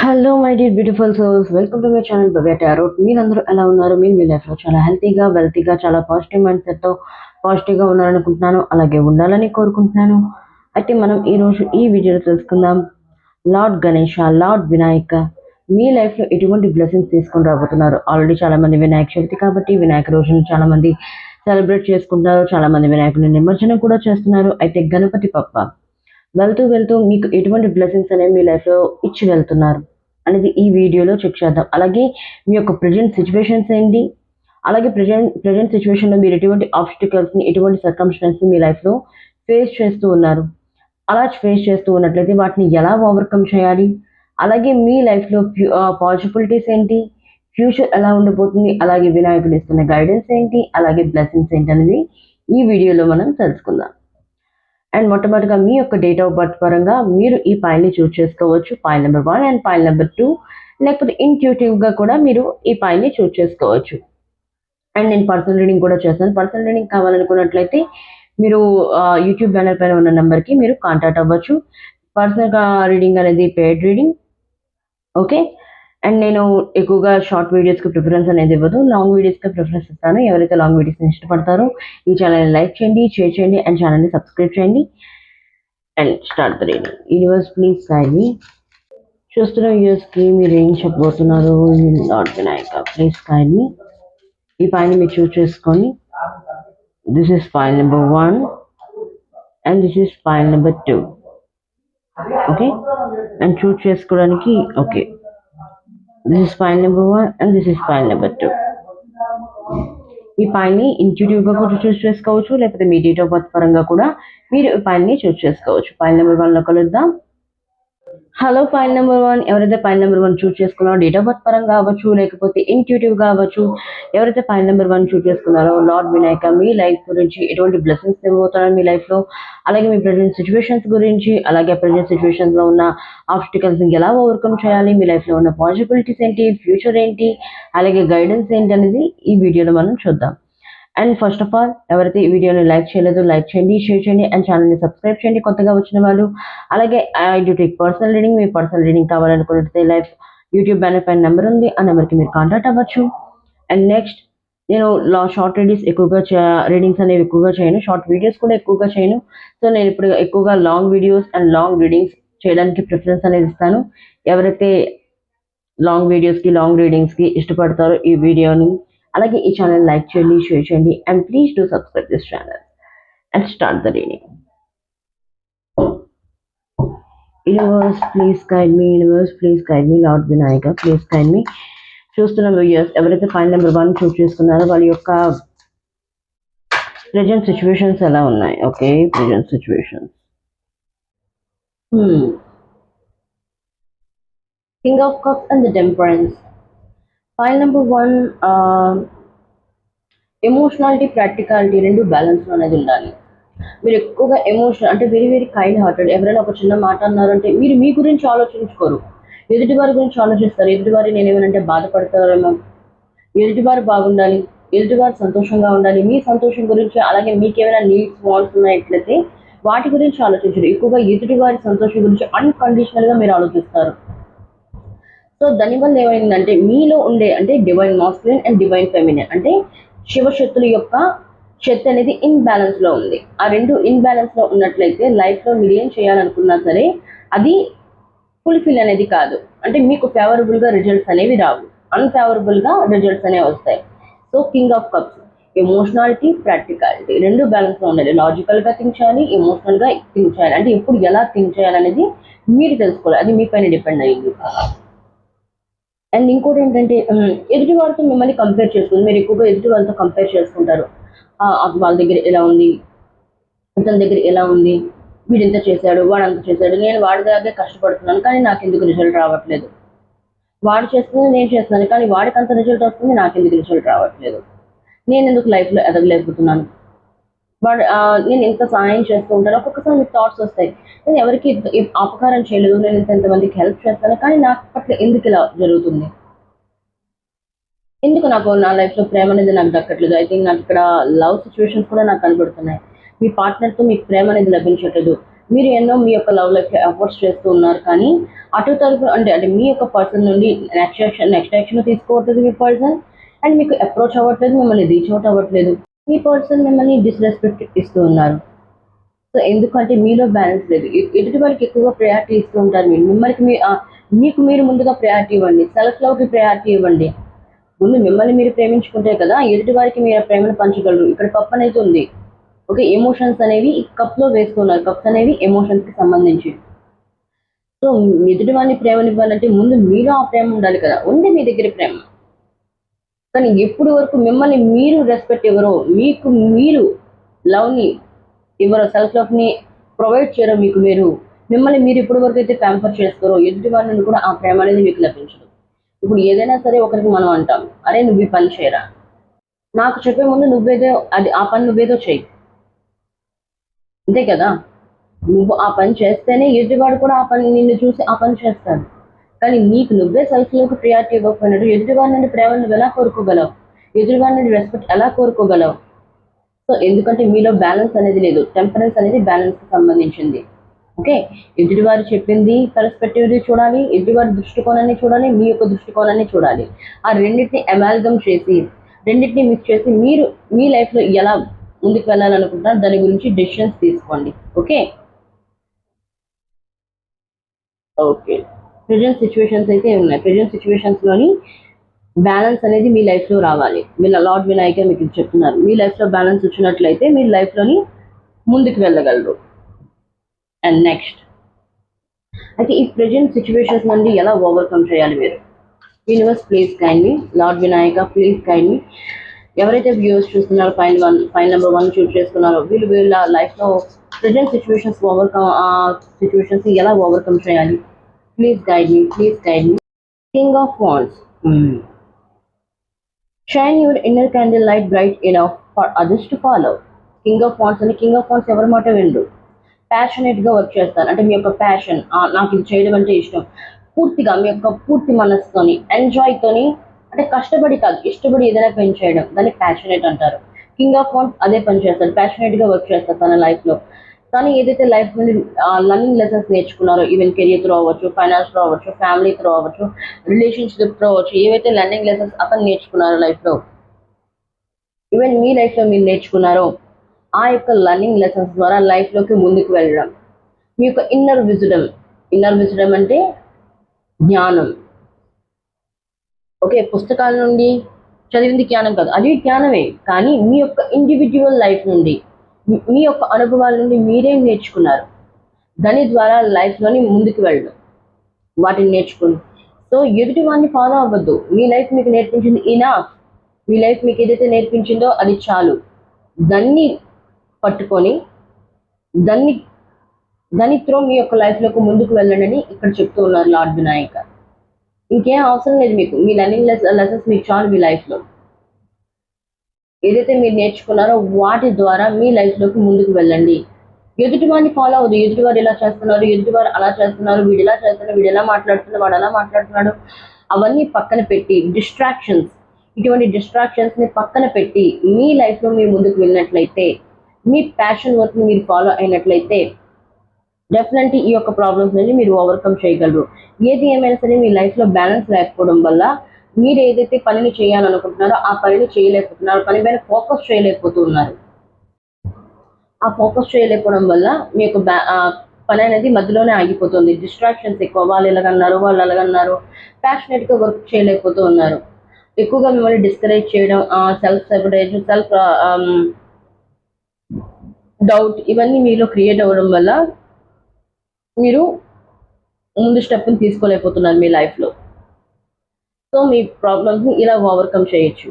Hello my dear beautiful souls, welcome to my channel Bhavya tarot. మీరందరూ ఎలా ఉన్నారు? మీరు మీ లైఫ్లో చాలా హెల్తీగా, వెల్తీగా, చాలా పాజిటివ్ మైండ్ సెట్తో పాజిటివ్గా ఉన్నారనుకుంటున్నాను. అలాగే ఉండాలని కోరుకుంటున్నాను. అయితే మనం ఈరోజు ఈ వీడియోలో తెలుసుకుందాం, లార్డ్ గణేష, లార్డ్ వినాయక మీ లైఫ్లో ఎటువంటి బ్లెస్సింగ్స్ తీసుకొని రాబోతున్నారు. ఆల్రెడీ చాలామంది వినాయక చవితి కాబట్టి వినాయక రోజును చాలామంది సెలబ్రేట్ చేసుకుంటున్నారు. చాలామంది వినాయకుని నిమజ్జనం కూడా చేస్తున్నారు. అయితే గణపతి పప్ప వెళ్తూ వెళ్తూ మీకు ఎటువంటి బ్లెస్సింగ్స్ అనేవి మీ లైఫ్లో ఇచ్చి వెళ్తున్నారు అనేది ఈ వీడియోలో చెక్ చేద్దాం. అలాగే మీ యొక్క ప్రజెంట్ సిచ్యువేషన్స్ ఏంటి, అలాగే ప్రజెంట్ సిచ్యువేషన్లో మీరు ఎటువంటి ఆబ్స్టికల్స్ని, ఎటువంటి సర్కమ్స్టెన్స్ని మీ లైఫ్లో ఫేస్ చేస్తూ ఉన్నారు. అలా ఫేస్ చేస్తూ ఉన్నట్లయితే వాటిని ఎలా ఓవర్కమ్ చేయాలి, అలాగే మీ లైఫ్లో పాసిబిలిటీస్ ఏంటి, ఫ్యూచర్ ఎలా ఉండబోతుంది, అలాగే వినాయకుడు ఇస్తున్న గైడెన్స్ ఏంటి, అలాగే బ్లెస్సింగ్స్ ఏంటి అనేది ఈ వీడియోలో మనం తెలుసుకుందాం. అండ్ మొట్టమొదటిగా మీ యొక్క డేట్ ఆఫ్ బర్త్ పరంగా మీరు ఈ ఫైల్ని చూస్ చేసుకోవచ్చు. File number 1 and file number 2, లేకపోతే ఇంట్యూటివ్గా కూడా మీరు ఈ ఫైల్ని చూస్ చేసుకోవచ్చు. అండ్ నేను పర్సనల్ రీడింగ్ కూడా చేస్తాను. పర్సనల్ రీడింగ్ కావాలనుకున్నట్లయితే మీరు యూట్యూబ్ బ్యానర్ పైన ఉన్న నెంబర్కి మీరు కాంటాక్ట్ అవ్వచ్చు. పర్సనల్గా రీడింగ్ అనేది పెయిడ్ రీడింగ్, ఓకే. అండ్ నేను ఎక్కువగా షార్ట్ వీడియోస్కి ప్రిఫరెన్స్ అనేది ఇవ్వదు, లాంగ్ వీడియోస్కి ప్రిఫరెన్స్ ఇస్తాను. ఎవరైతే లాంగ్ వీడియోస్ని ఇష్టపడతారో ఈ ఛానల్ని లైక్ చేయండి, షేర్ చేయండి అండ్ ఛానల్ని సబ్స్క్రైబ్ చేయండి. And start the reading. Universe please guide me. చూస్తున్న వ్యూయర్స్కి మీరు ఏం చెప్పబోతున్నారు? Lord Vinayaka please guide me. ఈ పైన మీరు చూస్ చేసుకొని, this is file number 1 and this is file number 2, okay. And choose చేసుకోవడానికి, okay, this is file number 1 and this is file number 2. ఈ ఫైల్ని ఇంట్యూటివ్గా కూడా చూస్ చేసుకోవచ్చు, లేకపోతే మీ డేట్ ఆఫ్ బర్త్ పరంగా కూడా మీరు ఈ ఫైల్ని చూస్ చేసుకోవచ్చు. ఫైల్ నెంబర్ 1లో కలుద్దాం. హలో ఫైల్ నెంబర్ 1, ఎవరైతే ఫైల్ నెంబర్ 1 చూస్ చేసుకున్నారో డేట్ ఆఫ్ బర్త్ పరంగా అవ్వచ్చు, లేకపోతే ఇంట్యూటివ్గా అవ్వచ్చు, ఎవరైతే ఫైల్ నెంబర్ 1 చూస్ చేసుకున్నారో లార్డ్ వినాయక మీ లైఫ్ గురించి ఎటువంటి బ్లెస్సింగ్స్ ఇవ్వబోతున్నారు మీ లైఫ్లో, అలాగే మీ ప్రజెంట్ సిచ్యువేషన్స్ గురించి, అలాగే ప్రజెంట్ సిచ్యువేషన్స్లో ఉన్న ఆబ్స్టికల్స్ని ఎలా ఓవర్కమ్ చేయాలి, మీ లైఫ్లో ఉన్న పాసిబిలిటీస్ ఏంటి, ఫ్యూచర్ ఏంటి, అలాగే గైడెన్స్ ఏంటి అనేది ఈ వీడియోలో మనం చూద్దాం. అండ్ ఫస్ట్ ఆఫ్ ఆల్, ఎవరైతే ఈ వీడియోని లైక్ చేయలేదో లైక్ చేయండి, షేర్ చేయండి అండ్ ఛానల్ని సబ్స్క్రైబ్ చేయండి కొత్తగా వచ్చిన వాళ్ళు. అలాగే I do take personal reading. Me personal reading కావాలనుకుంటే లైఫ్ యూట్యూబ్ బ్యానర్ పైన నెంబర్ ఉంది, ఆ నెంబర్కి మీరు కాంటాక్ట్ అవ్వచ్చు. అండ్ నెక్స్ట్, నేను షార్ట్ రీడింగ్స్ అనేవి ఎక్కువగా చేయను, షార్ట్ వీడియోస్ కూడా ఎక్కువగా చేయను. సో నేను ఇప్పుడు ఎక్కువగా long videos and long readings చేయడానికి ప్రిఫరెన్స్ అనేది ఇస్తాను. ఎవరైతే లాంగ్ వీడియోస్కి, లాంగ్ రీడింగ్స్కి ఇష్టపడతారో ఈ వీడియోని, అలాగే ఈ ఛానల్ లైక్ చేయండి, షేర్ చేయండి and please do subscribe this channel and start the reading. Universe please guide me, universe please guide me, lord Vinayaka please guide me. చూస్తున్న వ్యూయర్స్ ఎవరైతే ఫైల్ నెంబర్ 1 చూస్ చేసుకున్నారో వాళ్ళ యొక్క ప్రెజెంట్ సిచ్యువేషన్స్ ఎలా ఉన్నాయి? Okay, present situations. King of cups and the temperance. File number 1, ఎమోషనాలిటీ, practicality రెండు balance అనేది ఉండాలి. మీరు ఎక్కువగా ఎమోషనల్ అంటే వెరీ వెరీ కైండ్ హార్టెడ్. ఎవరైనా ఒక చిన్న మాట అన్నారంటే మీరు మీ గురించి ఆలోచించుకోరు, ఎదుటి వారి గురించి ఆలోచిస్తారు. ఎదుటివారి నేనేమనంటే బాధపడతారేమో, ఎదుటివారు బాగుండాలి, ఎదుటివారు సంతోషంగా ఉండాలి, మీ సంతోషం గురించి, అలాగే మీకు ఏమైనా నీడ్స్ వాంట్స్ ఉన్నట్లయితే వాటి గురించి ఆలోచించరు. ఎక్కువగా ఎదుటివారి సంతోషం గురించి అన్కండిషనల్గా మీరు ఆలోచిస్తారు. సో దానివల్ల ఏమైందంటే మీలో ఉండే అంటే divine masculine and divine feminine అంటే శివశక్తుల యొక్క శక్తి అనేది ఇన్బ్యాలెన్స్లో ఉంది. ఆ రెండు ఇన్బ్యాలెన్స్లో ఉన్నట్లయితే లైఫ్లో మీరు ఏం చేయాలనుకున్నా సరే అది ఫుల్ఫిల్ అనేది కాదు. అంటే మీకు ఫేవరబుల్గా రిజల్ట్స్ అనేవి రావు, అన్ఫేవరబుల్గా రిజల్ట్స్ అనేవి వస్తాయి. So king of cups, ఎమోషనాలిటీ, practicality రెండు బ్యాలెన్స్లో ఉండాలి. లాజికల్గా థింక్ చేయాలి, ఎమోషనల్గా థింక్ చేయాలి. అంటే ఎప్పుడు ఎలా థింక్ చేయాలనేది మీరు తెలుసుకోవాలి, అది మీ పైన డిపెండ్ అయ్యింది. అండ్ ఇంకోటి ఏంటంటే ఎదుటి వారితో మిమ్మల్ని కంపేర్ చేసుకుంది. మీరు ఎక్కువగా ఎదుటి వాళ్ళతో కంపేర్ చేసుకుంటారు. వాళ్ళ దగ్గర ఎలా ఉంది, ఇతని దగ్గర ఎలా ఉంది, వీడు ఇంత చేశాడు, వాడు అంత చేశాడు, నేను వాడి దగ్గర కష్టపడుతున్నాను కానీ నాకు ఎందుకు రిజల్ట్ రావట్లేదు, వాడు చేస్తుంది నేను చేస్తున్నాను కానీ వాడికి అంత రిజల్ట్ వస్తుంది, నాకు ఎందుకు రిజల్ట్ రావట్లేదు, నేను ఎందుకు లైఫ్లో ఎదగలేకపోతున్నాను, వాడు నేను ఎంత సహాయం చేస్తూ ఉంటాను. ఒక్కొక్కసారి మీకు థాట్స్ వస్తాయి, నేను ఎవరికి అపకారం చేయలేదు, నేను ఇంతమందికి హెల్ప్ చేస్తాను కానీ నాకు పట్ల ఎందుకు ఇలా జరుగుతుంది, ఎందుకు నాకు నా లైఫ్లో ప్రేమ అనేది నాకు దక్కట్లేదు. అయితే నాకు ఇక్కడ లవ్ సిచ్యువేషన్స్ కూడా నాకు కనబడుతున్నాయి. మీ పార్ట్నర్తో మీకు ప్రేమ అనేది లభించట్లేదు, మీరు ఎన్నో మీ యొక్క లవ్ లైఫ్ ఎఫర్ట్స్ చేస్తూ ఉన్నారు, కానీ అటు తరపు అంటే మీ యొక్క పర్సన్ నుండి నెక్స్ట్ యాక్షన్ తీసుకోవట్లేదు మీ పర్సన్, అండ్ మీకు అప్రోచ్ అవ్వట్లేదు, మిమ్మల్ని రీచ్ అవుట్ అవ్వట్లేదు. మీ పర్సన్ మిమ్మల్ని డిస్రెస్పెక్ట్ ఇస్తూ ఉన్నారు. సో ఎందుకంటే మీలో బ్యాలెన్స్ లేదు. ఎదుటి వారికి ఎక్కువగా ప్రయారిటీ ఇస్తూ ఉంటారు. మీరు మిమ్మల్ని మీకు మీరు ముందుగా ప్రయారిటీ ఇవ్వండి. సెల్ఫ్ లవ్కి ప్రయారిటీ ఇవ్వండి. ముందు మిమ్మల్ని మీరు ప్రేమించుకుంటే కదా ఎదుటి వారికి మీరు ప్రేమను పంచగలరు. ఇక్కడ కప్ అనేది ఉంది. ఓకే, ఎమోషన్స్ అనేవి ఈ కప్లో వేస్తున్నారు. కప్స్ అనేవి ఎమోషన్స్కి సంబంధించి. సో ఎదుటి వారిని ప్రేమనివ్వాలంటే ముందు మీలో ఆ ప్రేమ ఉండాలి కదా. ఉంది మీ దగ్గర ప్రేమ, కానీ ఎప్పుడు వరకు మిమ్మల్ని మీరు రెస్పెక్ట్ ఇవ్వరో, మీకు మీరు లవ్ని ఇవ్వరో, సెల్ఫ్ లవ్ని ప్రొవైడ్ చేయరో, మిమ్మల్ని మీరు ఇప్పటి వరకు అయితే ప్యాంపర్ చేస్తారో ఎదుటి వారి నుండి కూడా ఆ ప్రేమ అనేది మీకు లభించదు. ఇప్పుడు ఏదైనా సరే ఒకరికి మనం అంటాం, అరే నువ్వు ఈ పని చేయరా, నాకు చెప్పే ముందు నువ్వేదో ఆ పని నువ్వేదో చెయ్యి, అంతే కదా. నువ్వు ఆ పని చేస్తేనే ఎదుటివాడు కూడా ఆ పని నిన్ను చూసి ఆ పని చేస్తాడు. కానీ నీకు నువ్వే సెల్ఫ్ లోకి ప్రియారిటీ ఇవ్వకపోయినట్టు ఎదుటివారి నుండి ప్రేమ నువ్వు ఎలా కోరుకోగలవు, ఎదుటివారి నుండి రెస్పెక్ట్ ఎలా కోరుకోగలవు? సో ఎందుకంటే మీలో బ్యాలెన్స్ అనేది లేదు. టెంపరెన్స్ అనేది బ్యాలెన్స్కి సంబంధించింది. ఓకే, ఎదుటివారు చెప్పింది పర్స్పెక్టివ్ చూడాలి, ఎదుటివారి దృష్టికోణాన్ని చూడాలి, మీ యొక్క దృష్టికోణాన్ని చూడాలి. ఆ రెండింటిని అమాల్గమ్ చేసి, రెండింటిని మిక్స్ చేసి మీరు మీ లైఫ్లో ఎలా ముందుకు వెళ్ళాలనుకుంటున్నారు దాని గురించి డెసిషన్స్ తీసుకోండి. ఓకే ఓకే ప్రెజెంట్ సిచ్యువేషన్స్ అయితే ఉన్నాయి. ప్రెజెంట్ సిచ్యువేషన్స్లోని బ్యాలెన్స్ అనేది మీ లైఫ్లో రావాలి. మీరు లార్డ్ వినాయక మీకు చెప్తున్నారు, మీ లైఫ్లో బ్యాలెన్స్ వచ్చినట్లయితే మీరు లైఫ్లోని ముందుకు వెళ్ళగలరు. అండ్ నెక్స్ట్ అయితే ఈ ప్రెజెంట్ సిచ్యువేషన్స్ నుండి ఎలా ఓవర్కమ్ చేయాలి మీరు? Universe please guide me, lord Vinayaka please guide me. ఎవరైతే వ్యూవర్స్ చూస్తున్నారో ఫైల్ నెంబర్ 1 చూస్ చేసుకున్నారో వీళ్ళ లైఫ్లో ప్రెజెంట్ సిచ్యువేషన్స్ సిచ్యువేషన్స్ ఎలా ఓవర్కమ్ చేయాలి? Please guide me, please guide me. King of wands. Shine your inner candle light bright enough for others to follow. King of wands అని, king of wands ఎవరి మాట విండు, ప్యాషనేట్గా work చేస్తారు. అంటే మీ యొక్క passion, నాకు ఇది చేయడం అంటే ఇష్టం, పూర్తిగా మీ యొక్క పూర్తి మనసుతోని ఎంజాయ్తోని, అంటే కష్టపడి కాదు ఇష్టపడి ఏదైనా పని చేయడం, దాన్ని ప్యాషనేట్ అంటారు. కింగ్ ఆఫ్ వాండ్స్ అదే పని చేస్తారు, ప్యాషనేట్గా వర్క్ చేస్తారు తన లైఫ్లో. తను ఏదైతే లైఫ్ నుండి లర్నింగ్ లెసన్స్ నేర్చుకున్నారో, ఈవెన్ కెరియర్ త్రూ అవ్వచ్చు, ఫైనాన్స్ త్రూ అవ్వచ్చు, ఫ్యామిలీ త్రూ అవ్వచ్చు, రిలేషన్షిప్ త్రూ అవ్వచ్చు, ఏవైతే లర్నింగ్ లెసన్స్ అతను నేర్చుకున్నారో లైఫ్లో, ఈవెన్ మీ లైఫ్లో మీరు నేర్చుకున్నారో ఆ యొక్క లర్నింగ్ లెసన్స్ ద్వారా లైఫ్లోకి ముందుకు వెళ్ళడం. మీ యొక్క ఇన్నర్ విజడం అంటే జ్ఞానం. ఓకే, పుస్తకాల నుండి చదివింది జ్ఞానం కాదు, అది జ్ఞానమే, కానీ మీ యొక్క ఇండివిజువల్ లైఫ్ నుండి, మీ యొక్క అనుభవాల నుండి మీరేం నేర్చుకున్నారు, దాని ద్వారా లైఫ్లోని ముందుకు వెళ్ళడం, వాటిని నేర్చుకుని. సో ఎదుటి వాడిని ఫాలో అవ్వద్దు. మీ లైఫ్ మీకు నేర్పించింది ఇనఫ్. మీ లైఫ్ మీకు ఏదైతే నేర్పించిందో అది చాలు. దాన్ని పట్టుకొని దాని త్రో మీ యొక్క లైఫ్లోకి ముందుకు వెళ్ళండి అని ఇక్కడ చెప్తూ ఉన్నారు లార్డ్ వినాయక. ఇంకేం అవసరం లేదు మీకు, మీ లర్నింగ్ లెసన్స్ మీకు చాలు. మీ లైఫ్లో ఏదైతే మీరు నేర్చుకున్నారో వాటి ద్వారా మీ లైఫ్లోకి ముందుకు వెళ్ళండి. ఎదుటి వాడిని ఫాలో అవ్వదు. ఎదుటివారు ఇలా చేస్తున్నారు, ఎదుటివారు అలా చేస్తున్నారు, వీడు ఇలా చేస్తున్నారు, వీడు ఎలా మాట్లాడుతున్నాడు, వాడు అలా మాట్లాడుతున్నాడు, అవన్నీ పక్కన పెట్టి ఇటువంటి డిస్ట్రాక్షన్స్ని పక్కన పెట్టి మీ లైఫ్లో మీరు ముందుకు వెళ్ళినట్లయితే, మీ ప్యాషన్ వర్క్ని మీరు ఫాలో అయినట్లయితే డెఫినెట్లీ ఈ యొక్క ప్రాబ్లమ్స్ నుంచి మీరు ఓవర్కమ్ చేయగలరు. ఏది ఏమైనా సరే మీ లైఫ్లో బ్యాలెన్స్ లేకపోవడం వల్ల మీరు ఏదైతే పనిని చేయాలనుకుంటున్నారో ఆ పనిని చేయలేకపోతున్నారు, పని పైన ఫోకస్ చేయలేకపోతున్నారు. ఆ ఫోకస్ చేయలేకపోవడం వల్ల మీ యొక్క పని అనేది మధ్యలోనే ఆగిపోతుంది. డిస్ట్రాక్షన్స్ ఎక్కువ, వాళ్ళు ఎలాగన్నారు, వాళ్ళు అలాగన్నారు, ప్యాషనేట్గా వర్క్ చేయలేకపోతూ ఉన్నారు. ఎక్కువగా మిమ్మల్ని డిస్కరేజ్ చేయడం, సెల్ఫ్ సెపరేజ్, సెల్ఫ్ డౌట్, ఇవన్నీ మీలో క్రియేట్ అవ్వడం వల్ల మీరు ముందు స్టెప్ని తీసుకోలేకపోతున్నారు మీ లైఫ్లో. సో మీ ప్రాబ్లమ్స్ని ఇలా ఓవర్కమ్ చేయొచ్చు.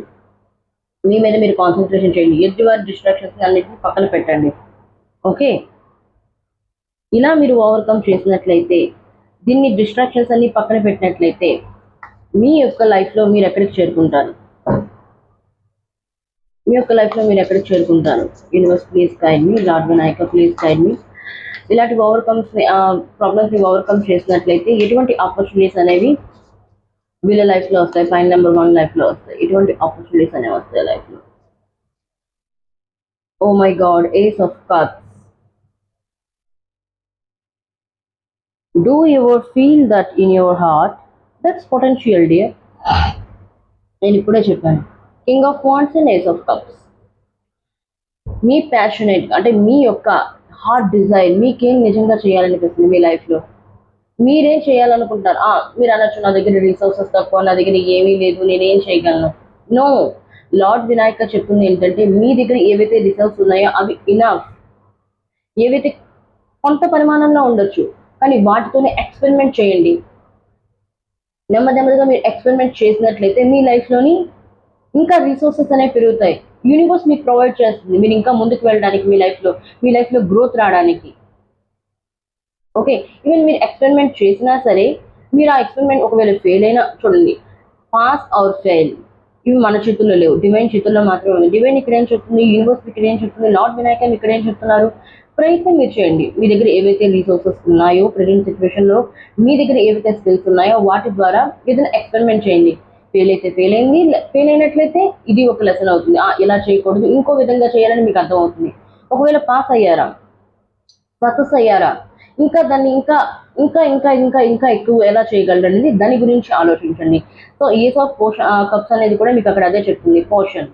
మీ మీద మీరు కాన్సన్ట్రేషన్ చేయండి. ఎదుటివారి డిస్ట్రాక్షన్స్ అన్నిటిని పక్కన పెట్టండి. ఓకే, ఇలా మీరు ఓవర్కమ్ చేసినట్లయితే, దీన్ని డిస్ట్రాక్షన్స్ అన్ని పక్కన పెట్టినట్లయితే మీ యొక్క లైఫ్లో మీరు ఎక్కడికి చేరుకుంటారు? Universe please guide me, lord Vinayaka please guide me. ఇలాంటి ప్రాబ్లమ్స్ని ఓవర్కమ్ చేసినట్లయితే ఎటువంటి ఆపర్చునిటీస్ అనేవి వీళ్ళ లైఫ్లో వస్తాయి, ఫైల్ నెంబర్ 1 లైఫ్లో వస్తాయి. ఎటువంటి ఆపర్చునిటీస్ అనేవి వస్తాయి లైఫ్లో. Oh my god, ace of cups. Do you ever feel that in your heart? That's potential, dear. నేను ఇప్పుడే చెప్పాను. King of wands and ace of cups. మీ ప్యాషనేట్ అంటే మీ యొక్క హార్ట్ డిజైర్, మీకేం నిజంగా చేయాలనిపిస్తుంది మీ లైఫ్లో, మీరేం చేయాలనుకుంటారు. మీరు అనొచ్చు, నా దగ్గర రిసోర్సెస్ తక్కువ, నా దగ్గర ఏమీ లేదు, నేనేం చేయగలను. నో, లార్డ్ వినాయక చెప్తుంది ఏంటంటే మీ దగ్గర ఏవైతే రిసోర్స్ ఉన్నాయో అవి ఇనఫ్. ఏవైతే కొంత పరిమాణంలో ఉండొచ్చు, కానీ వాటితోనే ఎక్స్పెరిమెంట్ చేయండి. నెమ్మదిగా మీరు ఎక్స్పెరిమెంట్ చేసినట్లయితే మీ లైఫ్లోని ఇంకా రిసోర్సెస్ అనేవి పెరుగుతాయి. యూనివర్స్ మీకు ప్రొవైడ్ చేస్తుంది మీరు ఇంకా ముందుకు వెళ్ళడానికి, మీ లైఫ్లో గ్రోత్ రావడానికి. ఓకే, ఈవెన్ మీరు ఎక్స్పెరిమెంట్ చేసినా సరే, మీరు ఆ ఎక్స్పెరిమెంట్ ఒకవేళ ఫెయిల్ అయినా, చూడండి, పాస్ ఆర్ ఫెయిల్ ఇవి మన చేతుల్లో లేవు, డివైన్ చేతుల్లో మాత్రమే ఉంది. డివైన్ ఇక్కడ ఏం చెప్తుంది, యూనివర్స్ ఇక్కడ ఏం చెప్తుంది, లార్డ్ వినాయక ఇక్కడ ఏం చెప్తున్నారు, ప్రయత్నం మీరు చేయండి. మీ దగ్గర ఏవైతే రిసోర్సెస్ ఉన్నాయో ప్రజెంట్ సిచ్యువేషన్లో, మీ దగ్గర ఏవైతే స్కిల్స్ ఉన్నాయో వాటి ద్వారా ఏదైనా ఎక్స్పెరిమెంట్ చేయండి. ఫెయిల్ అయితే ఫెయిల్ అయింది, ఫెయిల్ అయినట్లయితే ఇది ఒక లెసన్ అవుతుంది. ఇలా చేయకూడదు, ఇంకో విధంగా చేయాలని మీకు అర్థమవుతుంది. ఒకవేళ పాస్ అయ్యారా, సక్సెస్ అయ్యారా, ఇంకా దాన్ని ఇంకా ఇంకా ఇంకా ఇంకా ఇంకా ఎక్కువ ఎలా చేయగలరు అనేది దాని గురించి ఆలోచించండి. సో ఏస్ ఆఫ్ కప్స్ అనేది కూడా మీకు అక్కడ అదే చెప్తుంది. పోషన్,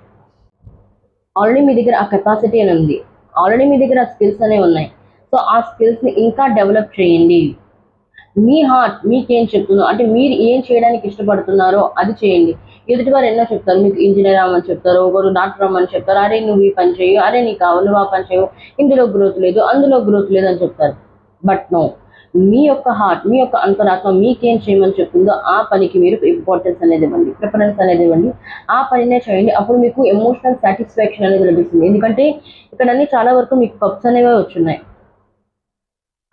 ఆల్రెడీ మీ దగ్గర ఆ కెపాసిటీ అని ఉంది, ఆల్రెడీ మీ దగ్గర ఆ స్కిల్స్ అనేవి ఉన్నాయి. సో ఆ స్కిల్స్ని ఇంకా డెవలప్ చేయండి. మీ హార్ట్ మీకేం చెప్తుందో, అంటే మీరు ఏం చేయడానికి ఇష్టపడుతున్నారో అది చేయండి. ఎదుటి వారు ఎన్నో చెప్తారు, మీకు ఇంజనీర్ అవ్వమని చెప్తారు, ఒకరు డాక్టర్ అవ్వమని చెప్తారు, అరే నువ్వు ఈ పని చేయు, అరే నీకు కావాలి నువ్వు ఆ పని చేయవు, ఇందులో గ్రోత్ లేదు, అందులో గ్రోత్ లేదు అని చెప్తారు. బట్ నో, మీ యొక్క హార్ట్, మీ యొక్క అంతరాత్మ మీకేం చేయమని చెప్తుందో ఆ పనికి మీరు ఇంపార్టెన్స్ అనేది ఇవ్వండి, ప్రిఫరెన్స్ అనేది ఇవ్వండి, ఆ పనినే చేయండి. అప్పుడు మీకు ఎమోషనల్ సాటిస్ఫాక్షన్ అనేది లభిస్తుంది. ఎందుకంటే ఇక్కడ అన్ని చాలా వరకు మీకు కప్స్ అనేవి వచ్చున్నాయి.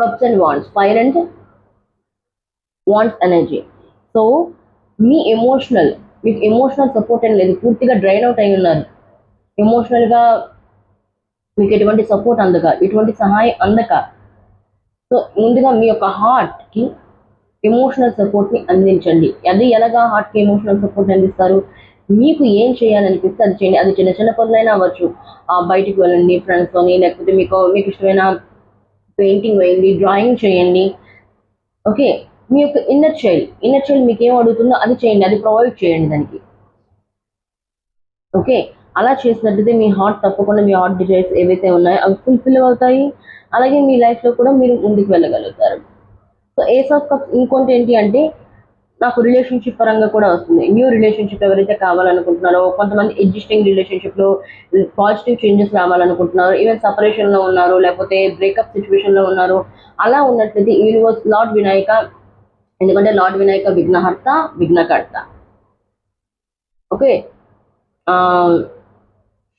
Cups and wands, fire and wands energy. So మీ మీకు ఎమోషనల్ సపోర్ట్ అని లేదు, పూర్తిగా డ్రైన్ అవుట్ అయి ఉన్నారు. ఎమోషనల్గా మీకు ఎటువంటి సపోర్ట్ అందక, ఎటువంటి సహాయం అందక. సో ముందుగా మీ యొక్క హార్ట్కి ఎమోషనల్ సపోర్ట్ని అందించండి. అది ఎలాగా హార్ట్కి ఎమోషనల్ సపోర్ట్ అందిస్తారు, మీకు ఏం చేయాలనిపిస్తే అది చేయండి. అది చిన్న చిన్న పనులైనా అవ్వచ్చు. బయటికి వెళ్ళండి ఫ్రెండ్స్తోని, లేకపోతే మీకు ఇష్టమైన పెయింటింగ్ వేయండి, డ్రాయింగ్ చేయండి. ఓకే, మీ యొక్క ఇన్నర్ చైల్డ్ మీకు ఏం అడుగుతుందో అది చేయండి, అది ప్రొవైడ్ చేయండి దానికి. ఓకే, అలా చేసినట్లయితే మీ హార్ట్ తప్పకుండా, మీ హార్ట్ డిజైర్స్ ఏవైతే ఉన్నాయో అవి ఫుల్ఫిల్ అవుతాయి. అలాగే మీ లైఫ్లో కూడా మీరు ముందుకు వెళ్ళగలుగుతారు. సో ఏస్ ఆఫ్ కప్స్ ఇంకొంటి ఏంటి అంటే, నాకు రిలేషన్షిప్ పరంగా కూడా వస్తుంది. న్యూ రిలేషన్షిప్ ఎవరైతే కావాలనుకుంటున్నారో, కొంతమంది ఎగ్జిస్టింగ్ రిలేషన్షిప్లో పాజిటివ్ చేంజెస్ రావాలనుకుంటున్నారు, ఈవెన్ సపరేషన్లో ఉన్నారు, లేకపోతే బ్రేకప్ సిచ్యువేషన్లో ఉన్నారు. అలా ఉన్నట్లయితే యూనివర్స్, లార్డ్ వినాయక, ఎందుకంటే లార్డ్ వినాయక విఘ్నహర్త విఘ్నకర్త. ఓకే,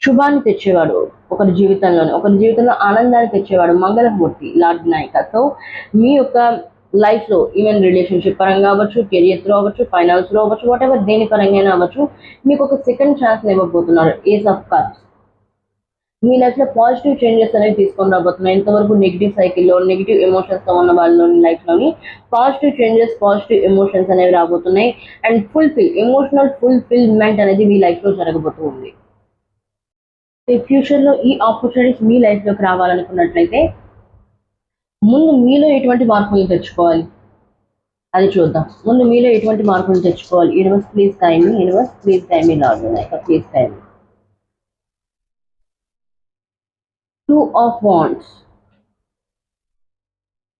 శుభాన్ని తెచ్చేవాడు ఒకరి జీవితంలో ఆనందాన్ని తెచ్చేవాడు మంగళమూర్తి లార్డ్ వినాయక. సో మీ యొక్క లైఫ్లో ఈవెన్ రిలేషన్షిప్ పరంగా అవ్వచ్చు, కెరియర్లో అవ్వచ్చు, ఫైనాన్స్లో అవ్వచ్చు, వాట్ ఎవర్ దేని పరంగా అవ్వచ్చు, మీకు ఒక సెకండ్ ఛాన్స్ ఇవ్వబోతున్నారు. ఏస్ ఆఫ్ కప్స్ మీ లైఫ్లో పాజిటివ్ చేంజెస్ అనేవి తీసుకొని రాబోతున్నాయి. ఇంతవరకు నెగిటివ్ సైకిల్లో, నెగిటివ్ ఎమోషన్స్తో ఉన్న వాళ్ళని లైఫ్లోని పాజిటివ్ చేంజెస్, పాజిటివ్ ఎమోషన్స్ అనేవి రాబోతున్నాయి. అండ్ ఎమోషనల్ ఫుల్ఫిల్మెంట్ అనేది మీ లైఫ్లో జరగబోతుంది. ఫ్యూచర్లో ఈ ఆపర్చునిటీస్ మీ లైఫ్లోకి రావాలనుకున్నట్లయితే ముందు మీలో ఎటువంటి మార్పులు తెచ్చుకోవాలి అది చూద్దాం. ముందు మీలో ఎటువంటి మార్పులు తెచ్చుకోవాలి. Universe please time me lord Vinayaka, please time. Two of wands,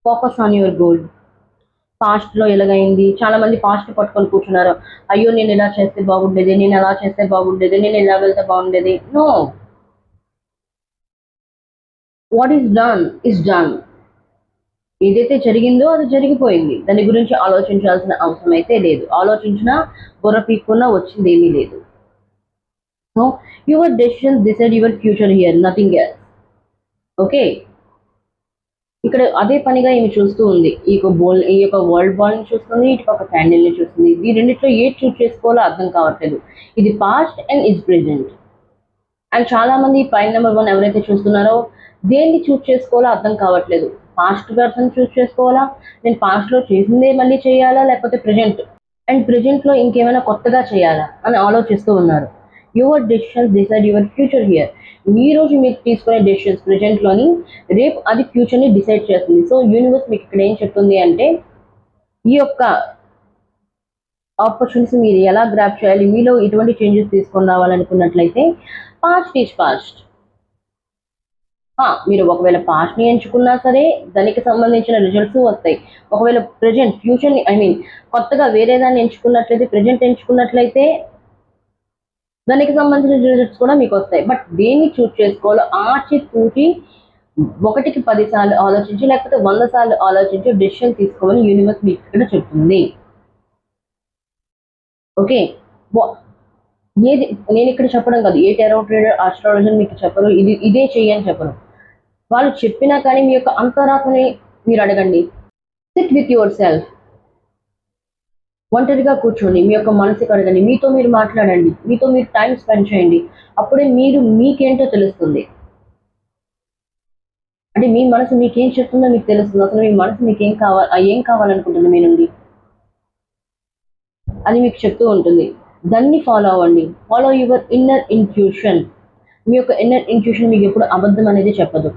focus on your goal. పాస్ట్లో ఎలాగైంది, చాలా మంది పాస్ట్ పట్టుకొని కూర్చున్నారు. అయ్యో నేను ఇలా చేస్తే బాగుండేది, నేను అలా చేస్తే బాగుండేది, నేను ఇలా వెళ్తే బాగుండేది. No, what is done is done. ఏదైతే జరిగిందో అది జరిగిపోయింది, దాని గురించి ఆలోచించాల్సిన అవసరం అయితే లేదు. ఆలోచించినా బుర్ర పీక్కున్నా వచ్చింది ఏమీ లేదు. So your decisions decide your future here, nothing else. Okay, ఇక్కడ అదే పనిగా ఈమె చూస్తూ ఉంది. ఈ యొక్క వరల్డ్ బాల్ని చూస్తుంది, ఇటు పక్క క్యాండిల్ని చూస్తుంది. ఈ రెండిట్లో ఏది చూస్ చేసుకోవాలో అర్థం కావట్లేదు. ఇది past and is present. And చాలా మంది పైన నెంబర్ 1 ఎవరైతే చూస్తున్నారో దేన్ని చూస్ చేసుకోవాలో అర్థం కావట్లేదు. పాస్ట్ పర్సన్ చూస్ చేసుకోవాలా, నేను పాస్ట్లో చేసిందే మళ్ళీ చేయాలా, లేకపోతే ప్రెజెంట్లో ఇంకేమైనా కొత్తగా చేయాలా అని ఆలోచిస్తూ ఉన్నారు. Your decisions decide your future here. ఈ రోజు మీకు తీసుకునే డెసిషన్స్ ప్రెజెంట్లోని రేపు అది ఫ్యూచర్ని డిసైడ్ చేస్తుంది. సో యూనివర్స్ మీకు ఇక్కడ ఏం చెప్తుంది అంటే ఈ యొక్క ఆపర్చునిటీస్ మీరు ఎలా గ్రాప్ చేయాలి, మీలో ఎటువంటి చేంజెస్ తీసుకొని రావాలనుకున్నట్లయితే పాస్ట్ ఈజ్ పాస్ట్. మీరు ఒకవేళ పాస్ట్ని ఎంచుకున్నా సరే దానికి సంబంధించిన రిజల్ట్స్ వస్తాయి. ఒకవేళ ప్రజెంట్ ఫ్యూచర్ని కొత్తగా వేరే దాన్ని ఎంచుకున్నట్లయితే, ప్రజెంట్ ఎంచుకున్నట్లయితే దానికి సంబంధించిన రిజల్ట్స్ కూడా మీకు వస్తాయి. బట్ దేన్ని చూస్ చేసుకోవాలో ఆచితూచి 1కి 10 సార్లు ఆలోచించి లేకపోతే 100 సార్లు ఆలోచించి డెసిషన్ తీసుకోమని యూనివర్స్ మీకు ఇక్కడ చెప్తుంది. ఓకే, ఏది నేను ఇక్కడ చెప్పడం కాదు, ఏ టారో రీడర్ ఆస్ట్రాలజర్ మీకు చెప్పరు ఇదే చెయ్యని చెప్పరు. వాళ్ళు చెప్పినా కానీ మీ యొక్క అంతరాత్మని మీరు అడగండి. సిట్ విత్ యువర్ సెల్ఫ్, ఒంటరిగా కూర్చోండి, మీ యొక్క మనసుకు అడగండి, మీతో మీరు మాట్లాడండి, మీతో మీరు టైం స్పెండ్ చేయండి. అప్పుడే మీరు మీకేంటో తెలుస్తుంది. అంటే మీ మనసు మీకేం చెప్తుందో మీకు తెలుస్తుంది. అసలు మీ మనసు మీకు ఏం కావాలనుకుంటుంది మీ నుండి, అది మీకు చెప్తూ ఉంటుంది. దాన్ని ఫాలో అవ్వండి. Follow your inner intuition. మీ యొక్క ఇన్నర్ ఇంట్యూషన్ మీకు ఎప్పుడు అబద్ధం అనేది చెప్పదు,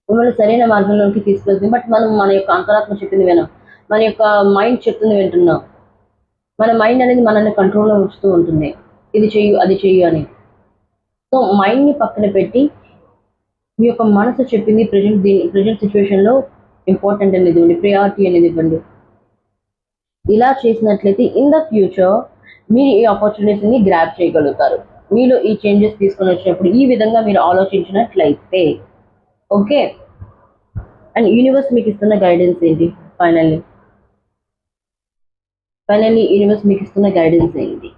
మిమ్మల్ని సరైన మార్గంలోకి తీసుకెళ్తుంది. బట్ మనం మన యొక్క అంతరాత్మ చెప్పింది వినం, మన యొక్క మైండ్ చెప్తుంది వింటున్నాం. మన మైండ్ అనేది మనల్ని కంట్రోల్లో ఉంచుతూ ఉంటుంది, ఇది చెయ్యు అది చెయ్యు అని. సో మైండ్ని పక్కన పెట్టి మీ యొక్క మనసు చెప్పింది ప్రజెంట్ సిచ్యువేషన్లో ఇంపార్టెంట్ అనేది ఇవ్వండి, ప్రియారిటీ అనేది ఇవ్వండి. ఇలా చేసినట్లయితే ఇన్ ద ఫ్యూచర్ మీరు ఈ ఆపర్చునిటీస్ని గ్రాప్ చేయగలుగుతారు. మీలో ఈ చేంజెస్ తీసుకొని వచ్చినప్పుడు ఈ విధంగా మీరు ఆలోచించినట్లయితే. ఓకే, అండ్ యూనివర్స్ మీకు ఇస్తున్న గైడెన్స్ ఏంటి? ఫైనల్లీ యూనివర్స్ మీకు ఇస్తున్న గైడెన్స్ ఏంటి?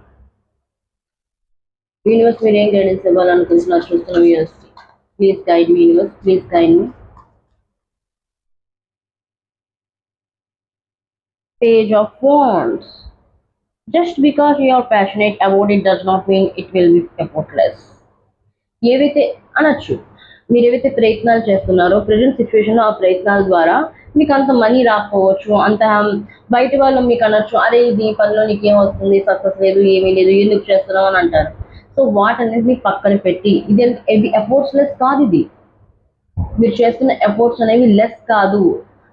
యూనివర్స్ మీరు ఏం గైడెన్స్ ఇవ్వాలనుకుంటున్నారు చూస్తున్న viewers? Please guide me universe, please guide me. Page of Wands. Just because you are passionate about it does not mean it will be effortless. ఏవైతే అనొచ్చు, మీరు ఏవైతే ప్రయత్నాలు చేస్తున్నారో ప్రజెంట్ సిచ్యువేషన్లో ఆ ప్రయత్నాల ద్వారా మీకు అంత మనీ రాకపోవచ్చు, అంత బయట వాళ్ళు మీకు అనొచ్చు, అరే ఇది పనిలో నీకేం వస్తుంది, సక్సెస్ లేదు, ఏమీ లేదు, ఎందుకు చేస్తున్నావు అని అంటారు. సో వాటన్నిటిని పక్కన పెట్టి ఇది ఎఫర్ట్స్ లెస్ కాదు, ఇది మీరు చేస్తున్న ఎఫర్ట్స్ అనేవి లెస్ కాదు,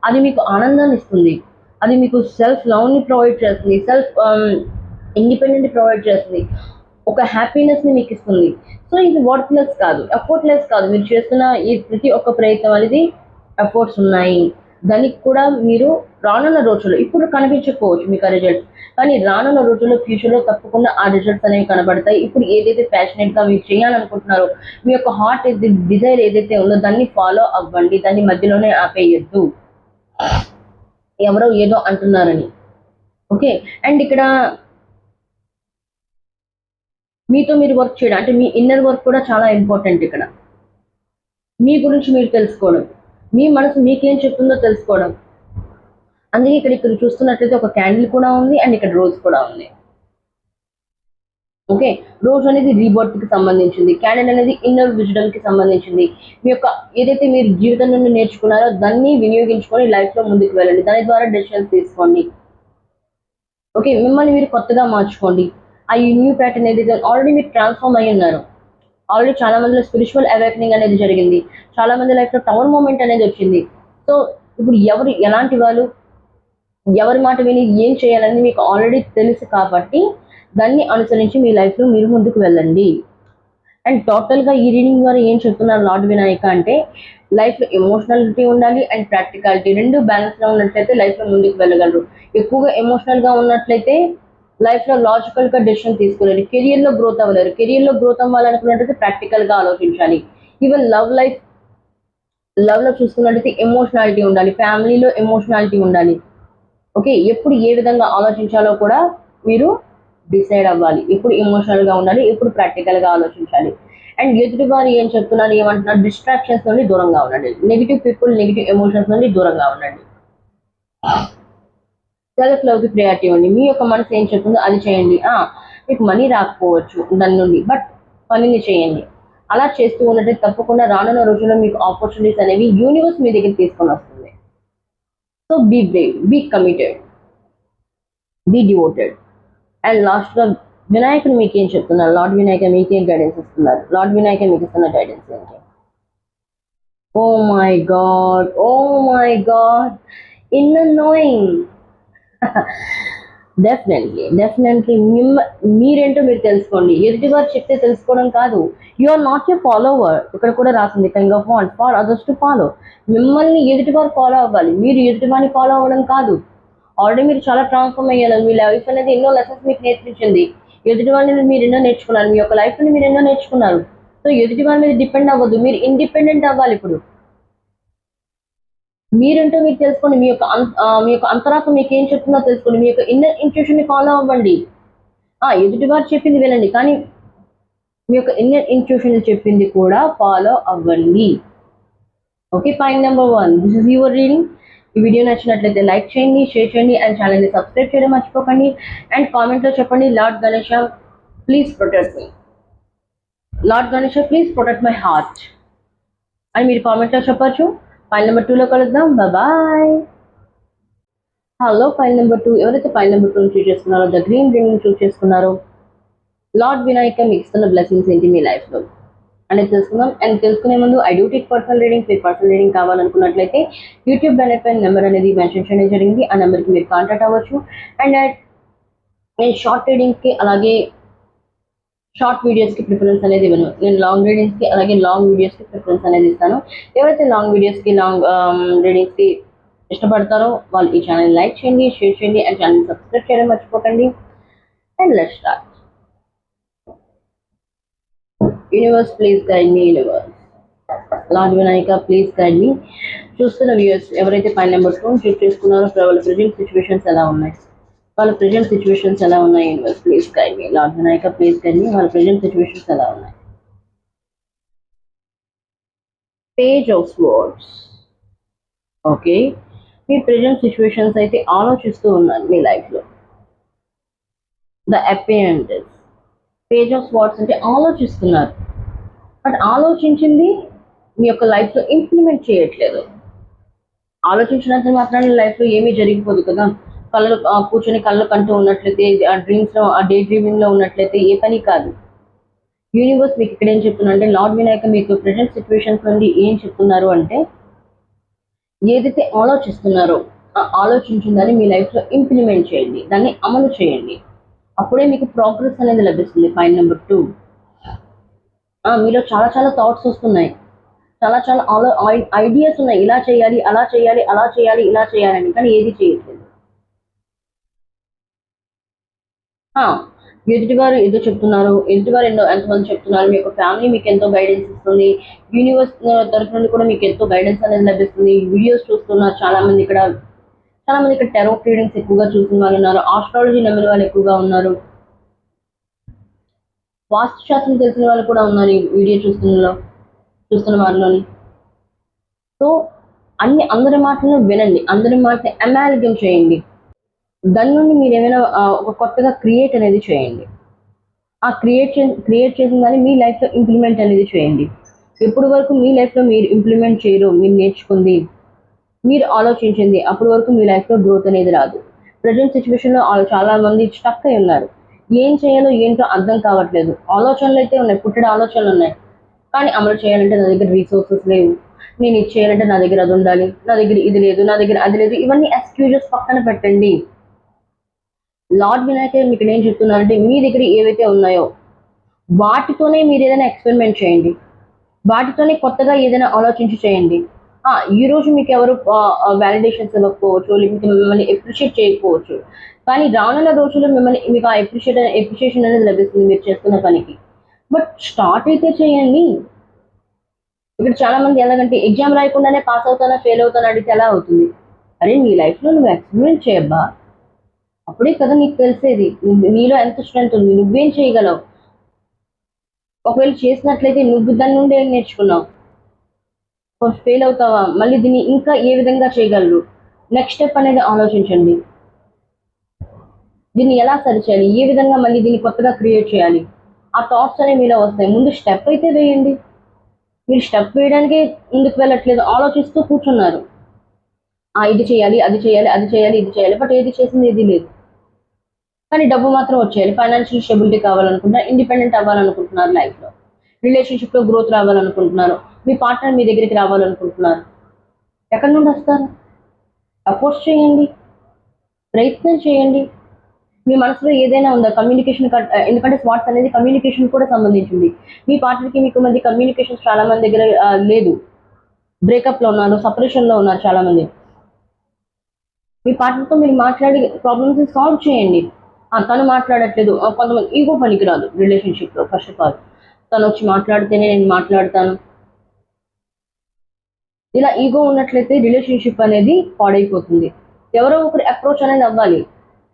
అది మీకు ఆనందాన్ని ఇస్తుంది, అది మీకు సెల్ఫ్ లవ్ని ప్రొవైడ్ చేస్తుంది, సెల్ఫ్ ఇండిపెండెంట్ ప్రొవైడ్ చేస్తుంది, ఒక హ్యాపీనెస్ని మీకు ఇస్తుంది. సో ఇది వర్త్లెస్ కాదు, ఎఫర్ట్లెస్ కాదు. మీరు చేస్తున్న ఈ ప్రతి ఒక్క ప్రయత్నం అనేది ఎఫర్ట్స్ ఉన్నాయి. దానికి కూడా మీరు రానున్న రోజుల్లో, ఇప్పుడు కనిపించకపోవచ్చు మీకు ఆ రిజల్ట్స్, కానీ రానున్న రోజుల్లో ఫ్యూచర్లో తప్పకుండా ఆ రిజల్ట్స్ అనేవి కనబడతాయి. ఇప్పుడు ఏదైతే ప్యాషనెట్గా మీరు చేయాలనుకుంటున్నారో, మీ యొక్క హార్ట్ డిజైర్ ఏదైతే ఉందో దాన్ని ఫాలో అవ్వండి, దాన్ని మధ్యలోనే ఆపేయద్దు ఎవరో ఏదో అంటున్నారని. ఓకే, అండ్ ఇక్కడ మీతో మీరు వర్క్ చేయడం అంటే మీ ఇన్నర్ వర్క్ కూడా చాలా ఇంపార్టెంట్. ఇక్కడ మీ గురించి మీరు తెలుసుకోవడం, మీ మనసు మీకేం చెప్తుందో తెలుసుకోవడం. అందుకే ఇక్కడ చూస్తున్నట్లయితే ఒక క్యాండిల్ కూడా ఉంది అండ్ ఇక్కడ రోజ్ కూడా ఉంది. ఓకే, రోజ్ అనేది రీబర్త్కి సంబంధించింది, క్యాండిల్ అనేది ఇన్నర్ విజ్డమ్కి సంబంధించింది. మీ యొక్క ఏదైతే మీరు జీవితం నుండి నేర్చుకున్నారో దాన్ని వినియోగించుకొని లైఫ్లో ముందుకు వెళ్ళండి, దాని ద్వారా డెసిషన్స్ తీసుకోండి. ఓకే, మిమ్మల్ని మీరు కొత్తగా మార్చుకోండి. ఆ న్యూ ప్యాటర్న్ ఏదైతే ఆల్రెడీ మీరు ట్రాన్స్ఫార్మ్ అయ్యి ఉన్నారు. ఆల్రెడీ చాలా మందిలో స్పిరిచువల్ అవేకనింగ్ అనేది జరిగింది, చాలా మంది లైఫ్లో టవర్ మూమెంట్ అనేది వచ్చింది. సో ఇప్పుడు ఎవరు ఎలాంటి వాళ్ళు, ఎవరి మాట విని ఏం చేయాలని మీకు ఆల్రెడీ తెలుసు కాబట్టి దాన్ని అనుసరించి మీ లైఫ్లో మీరు ముందుకు వెళ్ళండి. అండ్ టోటల్గా ఈ రీడింగ్ ద్వారా ఏం చెప్తున్నారు లార్డ్ వినాయక అంటే, లైఫ్లో ఎమోషనాలిటీ ఉండాలి అండ్ ప్రాక్టికాలిటీ రెండు బ్యాలెన్స్గా ఉన్నట్లయితే లైఫ్లో ముందుకు వెళ్ళగలరు. ఎక్కువగా ఎమోషనల్గా ఉన్నట్లయితే లైఫ్లో లాజికల్గా డెసిషన్ తీసుకోలేరు, కెరియర్లో గ్రోత్ అవ్వలేరు. కెరియర్లో గ్రోత్ అవ్వాలనుకున్నట్లయితే ప్రాక్టికల్గా ఆలోచించాలి. ఈవెన్ లవ్లో చూసుకున్నట్లయితే ఎమోషనాలిటీ ఉండాలి, ఫ్యామిలీలో ఎమోషనాలిటీ ఉండాలి. ఓకే, ఎప్పుడు ఏ విధంగా ఆలోచించాలో కూడా మీరు డిసైడ్ అవ్వాలి. ఎప్పుడు ఎమోషనల్గా ఉండాలి, ఎప్పుడు ప్రాక్టికల్గా ఆలోచించాలి. అండ్ ఎదుటి వారు ఏం చెప్తున్నారు, ఏమంటున్నారు, డిస్ట్రాక్షన్స్ నుండి దూరంగా ఉండండి, నెగిటివ్ పీపుల్, నెగిటివ్ ఎమోషన్స్ నుండి దూరంగా ఉండండి. సెల్ఫ్ లవ్కి ప్రయారిటీ ఇవ్వండి. మీ యొక్క మనసు ఏం చెప్తుందో అది చేయండి. మీకు మనీ రాకపోవచ్చు దాని నుండి, బట్ పనిని చేయండి. అలా చేస్తూ ఉన్నట్టు తప్పకుండా రానున్న రోజుల్లో మీకు ఆపర్చునిటీస్ అనేవి యూనివర్స్ మీ దగ్గర తీసుకొని వస్తుంది. So be brave, be committed, be devoted. And లాస్ట్గా వినాయకుడు మీకేం చెప్తున్నారు? లార్డ్ వినాయక మీకేం గైడెన్స్ ఇస్తున్నారు? లార్డ్ వినాయక మీకు ఇస్తున్న గైడెన్స్ ఏంటి? Oh my god, oh my god, inner knowing. Definitely మీరేంటో మీరు తెలుసుకోండి. ఎదుటి వారు చెప్తే తెలుసుకోవడం కాదు. You are not a follower. ఇక్కడ కూడా రాసింది kind of want for others to follow. మిమ్మల్ని ఎదుటి వారు ఫాలో అవ్వాలి, మీరు ఎదుటి వారిని ఫాలో అవ్వడం కాదు. ఆల్రెడీ మీరు చాలా ట్రాన్స్ఫార్మ్ అయ్యారు. మీ లైఫ్ అనేది ఎన్నో లెసన్స్ మీకు నేర్పించింది. ఎదుటి వాళ్ళని మీరు ఎన్నో నేర్చుకున్నారు. మీ యొక్క లైఫ్ని మీరు ఎన్నో నేర్చుకున్నారు. సో ఎదుటి వాళ్ళ మీద డిపెండ్ అవ్వద్దు, మీరు ఇండిపెండెంట్ అవ్వాలి. ఇప్పుడు మీరంటూ మీరు తెలుసుకోండి. మీ యొక్క అంతరాత్మ మీకు ఏం చెప్తుందో తెలుసుకోండి. మీ యొక్క ఇన్నర్ ఇంట్యూషన్ ని ఫాలో అవ్వండి. ఎదుటి వారు చెప్పింది వినండి, కానీ మీ యొక్క ఇన్నర్ ఇంట్యూషన్ చెప్పింది కూడా ఫాలో అవ్వండి. Okay, point number 1, this is your reading. ఈ వీడియో నచ్చినట్లయితే లైక్ చేయండి, షేర్ చేయండి అండ్ ఛానల్ని సబ్స్క్రైబ్ చేయడం మర్చిపోకండి. అండ్ కామెంట్లో చెప్పండి, lord Ganesha please protect me, lord Ganesha please protect my heart అని మీరు కామెంట్లో చెప్పచ్చు. ఫైల్ నెంబర్ 2లో కలుద్దాం. బాయ్. హలో, ఫైల్ నెంబర్ 2 ఎవరైతే ఫైల్ నెంబర్ 2 చూస్ చేసుకున్నారో, ద గ్రీన్ రింగ్ చూస్ చేసుకున్నారో, లార్డ్ వినాయక మీకు ఇస్తున్న బ్లెస్సింగ్స్ ఏంటి మీ లైఫ్లో అనేది తెలుసుకుందాం. అండ్ తెలుసుకునే ముందు I do take personal reading. మీకు పర్సనల్ రీడింగ్ కావాలనుకున్నట్లయితే యూట్యూబ్ బ్యానర్ పైన నెంబర్ అనేది మెన్షన్ చేయడం జరిగింది. ఆ నెంబర్కి మీరు కాంటాక్ట్ అవ్వచ్చు. అండ్ నేను షార్ట్ రీడింగ్స్కి అలాగే షార్ట్ వీడియోస్కి ప్రిఫరెన్స్ అనేది ఇవ్వను. నేను లాంగ్ రీడింగ్స్కి అలాగే లాంగ్ వీడియోస్కి ప్రిఫరెన్స్ అనేది ఇస్తాను. ఎవరైతే లాంగ్ వీడియోస్కి లాంగ్ రీడింగ్స్కి ఇష్టపడతారో వాళ్ళు ఈ ఛానల్ లైక్ చేయండి, షేర్ చేయండి అండ్ ఛానల్ సబ్స్క్రైబ్ చేయడం మర్చిపోకండి. And let's start. Universe please guide me, universe lord Vinayaka please guide me. చూస్తున్న వ్యూయర్స్ ఎవరైతే ఫైల్ నెంబర్ 2 చూస్ చేసుకున్నారో వాళ్ళ ప్రజెంట్ సిచ్యువేషన్స్ ఎలా ఉన్నాయి, వాళ్ళ ప్రజెంట్ సిచ్యువేషన్స్ ఎలా ఉన్నాయి? Universe please guide me, lord Vinayaka please guide me. వాళ్ళ ప్రజెంట్ సిచ్యువేషన్స్ ఎలా ఉన్నాయి? Page of swords. ఓకే, మీ ప్రజెంట్ సిచ్యువేషన్స్ అయితే ఆలోచిస్తూ ఉన్నారు మీ లైఫ్లో. The appearance. Page of swords అంటే ఆలోచిస్తున్నారు, బట్ ఆలోచించింది మీ యొక్క లైఫ్లో ఇంప్లిమెంట్ చేయట్లేదు. ఆలోచించినంత మాత్రాన లైఫ్లో ఏమీ జరిగిపోదు కదా. కళ్ళు కూర్చొని కళ్ళు కంటూ ఉన్నట్లయితే, ఆ డ్రీమ్స్లో ఆ డే డ్రీమింగ్లో ఉన్నట్లయితే ఏ పని కాదు. యూనివర్స్ మీకు ఇక్కడ ఏం చెప్తున్నా అంటే, లార్డ్ వినాయక మీకు ప్రజెంట్ సిచ్యువేషన్స్ నుండి ఏం చెప్తున్నారు అంటే, ఏదైతే ఆలోచిస్తున్నారో ఆ ఆలోచించిందని మీ లైఫ్లో ఇంప్లిమెంట్ చేయండి, దాన్ని అమలు చేయండి. అప్పుడే మీకు ప్రోగ్రెస్ అనేది లభిస్తుంది. పాయింట్ నెంబర్ 2, మీలో చాలా చాలా థాట్స్ వస్తున్నాయి, చాలా చాలా ఐడియాస్ ఉన్నాయి. ఇలా చేయాలి, అలా చేయాలి, అలా చేయాలి, ఇలా చేయాలని, కానీ ఏది చేయట్లేదు. ఎదుటివారు ఏదో చెప్తున్నారు, ఎదుటివారు ఎంతమంది చెప్తున్నారు. మీ యొక్క ఫ్యామిలీ మీకు ఎంతో గైడెన్స్ ఇస్తుంది. యూనివర్స్ తరఫు నుండి కూడా మీకు ఎంతో గైడెన్స్ అనేది లభిస్తుంది. వీడియోస్ చూస్తున్నారు చాలా మంది ఇక్కడ టెరోట్ రీడింగ్స్ ఎక్కువగా చూసిన వాళ్ళు ఉన్నారు. ఆస్ట్రాలజీ నమ్మిన వాళ్ళు ఎక్కువగా ఉన్నారు. వాస్తు శాస్త్రం తెలిసిన వాళ్ళు కూడా ఉన్నారు ఈ వీడియో చూస్తున్న వారిలోని. సో అందరి మాటలను వినండి, అందరి మాటని అమాల్గమ్ చేయండి. దాని నుండి మీరు ఏమైనా ఒక కొత్తగా క్రియేట్ అనేది చేయండి. ఆ క్రియేట్ చేసిన దాన్ని మీ లైఫ్లో ఇంప్లిమెంట్ అనేది చేయండి. ఎప్పటి వరకు మీ లైఫ్లో మీరు ఇంప్లిమెంట్ చేయరు, మీరు నేర్చుకుంది, మీరు ఆలోచించింది, అప్పటి వరకు మీ లైఫ్లో గ్రోత్ అనేది రాదు. ప్రజెంట్ సిచ్యువేషన్లో చాలా మంది స్టక్ అయి ఉన్నారు. ఏం చేయాలో ఏంటో అర్థం కావట్లేదు. ఆలోచనలు అయితే ఉన్నాయి, పుట్టడే ఆలోచనలు ఉన్నాయి, కానీ అమలు చేయాలంటే నా దగ్గర రీసోర్సెస్ లేవు. నేను ఇది చేయాలంటే నా దగ్గర అది ఉండాలి, నా దగ్గర ఇది లేదు, నా దగ్గర అది లేదు. ఇవన్నీ ఎక్స్క్యూజెస్ పక్కన పెట్టండి. లార్డ్ వినాయక మీకు ఏం చెప్తున్నారంటే, మీ దగ్గర ఏవైతే ఉన్నాయో వాటితోనే మీరు ఏదైనా ఎక్స్పెరిమెంట్ చేయండి, వాటితోనే కొత్తగా ఏదైనా ఆలోచించి చేయండి. ఈరోజు మీకు ఎవరు వ్యాలిడేషన్స్ ఇవ్వకపోవచ్చు, లేకపోతే మిమ్మల్ని ఎప్రిషియేట్ చేయకపోవచ్చు, కానీ రానున్న రోజుల్లో మీకు ఆ ఎప్రిషియేషన్ అనేది లభిస్తుంది మీరు చేస్తున్న పనికి. బట్ స్టార్ట్ అయితే చేయండి. ఇక్కడ చాలా మంది ఎలాగంటే ఎగ్జామ్ రాయకుండానే పాస్ అవుతానా ఫెయిల్ అవుతానా అడిగితే ఎలా అవుతుంది? అరే నీ లైఫ్లో నువ్వు ఎక్స్పెరిమెంట్ చేయబ్బా, అప్పుడే కదా నీకు తెలిసేది నీలో ఎంత స్ట్రెంత్ ఉంది, నువ్వేం చేయగలవు. ఒకవేళ చేసినట్లయితే నువ్వు దాని నుండి ఏం నేర్చుకున్నావు? ఫెయిల్ అవుతావా, మళ్ళీ దీన్ని ఇంకా ఏ విధంగా చేయగలరు, నెక్స్ట్ స్టెప్ అనేది ఆలోచించండి. దీన్ని ఎలా సరిచేయాలి, ఏ విధంగా మళ్ళీ దీన్ని కొత్తగా క్రియేట్ చేయాలి, ఆ థాట్స్ అనేవి మీలో వస్తాయి. ముందు స్టెప్ అయితే వేయండి. మీరు స్టెప్ వేయడానికి ముందుకు వెళ్ళట్లేదు, ఆలోచిస్తూ కూర్చున్నారు. ఇది చేయాలి, అది చేయాలి, అది చేయాలి, ఇది చేయాలి, బట్ ఏది చేసింది ఏది లేదు. కానీ డబ్బు మాత్రం వచ్చేయాలి. ఫైనాన్షియల్ స్టెబిలిటీ కావాలనుకుంటున్నారు, ఇండిపెండెంట్ అవ్వాలనుకుంటున్నారు లైఫ్లో, రిలేషన్షిప్లో గ్రోత్ రావాలనుకుంటున్నారు, మీ పార్ట్నర్ మీ దగ్గరికి రావాలనుకుంటున్నారు. ఎక్కడి నుండి వస్తారు? అఫోర్స్ చేయండి, ప్రయత్నం చేయండి. మీ మనసులో ఏదైనా ఉందా? కమ్యూనికేషన్ ఎందుకంటే స్వాట్స్ అనేది కమ్యూనికేషన్ కూడా సంబంధించింది. మీ పార్ట్నర్కి మీకు మధ్య కమ్యూనికేషన్ చాలా మంది దగ్గర లేదు. బ్రేకప్లో ఉన్నారు, సపరేషన్లో ఉన్నారు చాలా మంది. మీ పార్ట్నర్తో మీరు మాట్లాడి ప్రాబ్లమ్స్ సాల్వ్ చేయండి. తను మాట్లాడట్లేదు, కొంతమంది ఈగో పనికిరాదు రిలేషన్షిప్లో. ఫస్ట్ ఆఫ్ ఆల్ తను వచ్చి మాట్లాడితేనే నేను మాట్లాడతాను, ఇలా ఈగో ఉన్నట్లయితే రిలేషన్షిప్ అనేది పాడైపోతుంది. ఎవరో ఒకరు అప్రోచ్ అనేది అవ్వాలి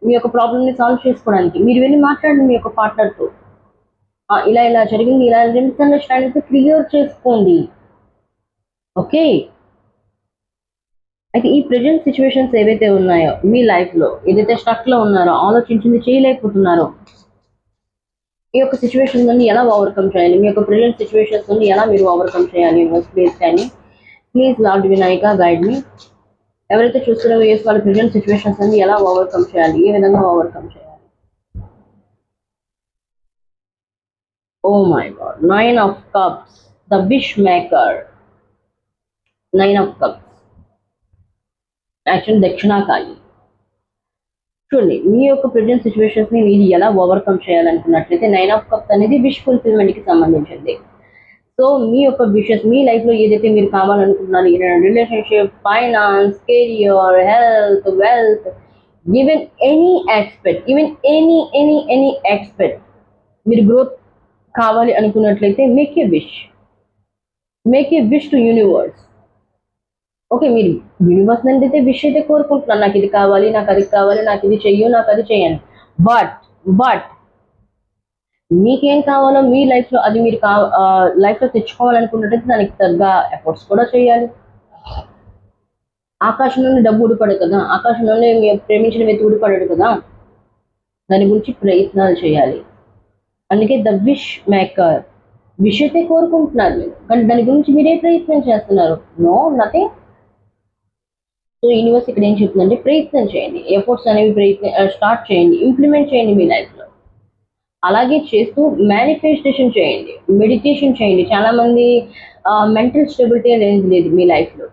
మీ యొక్క ప్రాబ్లమ్ని సాల్వ్ చేసుకోవడానికి. మీరు వెళ్ళి మాట్లాడండి మీ యొక్క పార్ట్నర్తో, ఇలా ఇలా జరిగింది, ఇలా మిస్అండర్స్టాండింగ్స్ క్లియర్ చేసుకోండి. ఓకే, అయితే ఈ ప్రెజెంట్ సిచ్యువేషన్స్ ఏవైతే ఉన్నాయో మీ లైఫ్లో, ఏదైతే స్ట్రక్లో ఉన్నారో, ఆలోచించింది చేయలేకపోతున్నారో, ఈ యొక్క సిచ్యువేషన్ నుండి ఎలా ఓవర్కమ్ చేయాలి, మీ యొక్క ప్రెజెంట్ సిచ్యువేషన్స్ నుండి ఎలా మీరు ఓవర్కమ్ చేయాలి, ప్లీజ్ కానీ please lord Vinayaka guide me. ఎవరైతే చూస్తున్నారో యేసు వాళ్ళ ప్రెజెంట్ సిచ్యువేషన్స్ నుండి ఎలా ఓవర్కమ్ చేయాలి, ఏ విధంగా ఓవర్కమ్ చేయాలి. Oh my god, 9 of Cups, the wish maker. 9 of Cups actual Dakshinakali. చూడండి, మీ యొక్క ప్రెజెంట్ సిచ్యువేషన్స్ ని మీరు ఎలా ఓవర్కమ్ చేయాలనుకున్నట్లయితే 9 of Cups అనేది విష్ ఫుల్ఫిల్మెంట్ కి సంబంధించింది. సో మీ యొక్క విషెస్, మీ లైఫ్ లో ఏదైతే మీరు కావాలనుకుంటున్నారో, relationship, finance, career, health, wealth, even any aspect, even any aspect మీరు గ్రోత్ కావాలి అనుకున్నట్లయితే make a wish to universe. Okay, మీరు యూనివర్స్ నుండి అయితే విష్ అయితే కోరుకుంటున్నాను, నాకు ఇది కావాలి, నాకు అది కావాలి, నాకు ఇది చెయ్యు, నాకు అది చెయ్యండి. బట్ మీకేం కావాలో మీ లైఫ్లో అది మీరు లైఫ్లో తెచ్చుకోవాలనుకున్నట్టయితే దానికి తగ్గ ఎఫర్ట్స్ కూడా చేయాలి. ఆకాశం నుండి డబ్బు ఊడిపడదు కదా, ఆకాశం నుండి ప్రేమించిన వ్యక్తి ఊడిపడడు కదా, దాని గురించి ప్రయత్నాలు చేయాలి. అందుకే ద విష్ మేకర్. విష్ అయితే కోరుకుంటున్నారు మీరు, కానీ దాని గురించి మీరే ప్రయత్నం చేస్తున్నారు. No nothing. సో యూనివర్స్ ఇక్కడ ఏం చెప్తుందంటే ప్రయత్నం చేయండి, ఎఫర్ట్స్ అనేవి స్టార్ట్ చేయండి, ఇంప్లిమెంట్ చేయండి మీ లైఫ్లో. అలాగే చేస్తూ మేనిఫెస్టేషన్ చేయండి, మెడిటేషన్ చేయండి. చాలామంది మెంటల్ స్టెబిలిటీ అనేది లేదు మీ లైఫ్లో.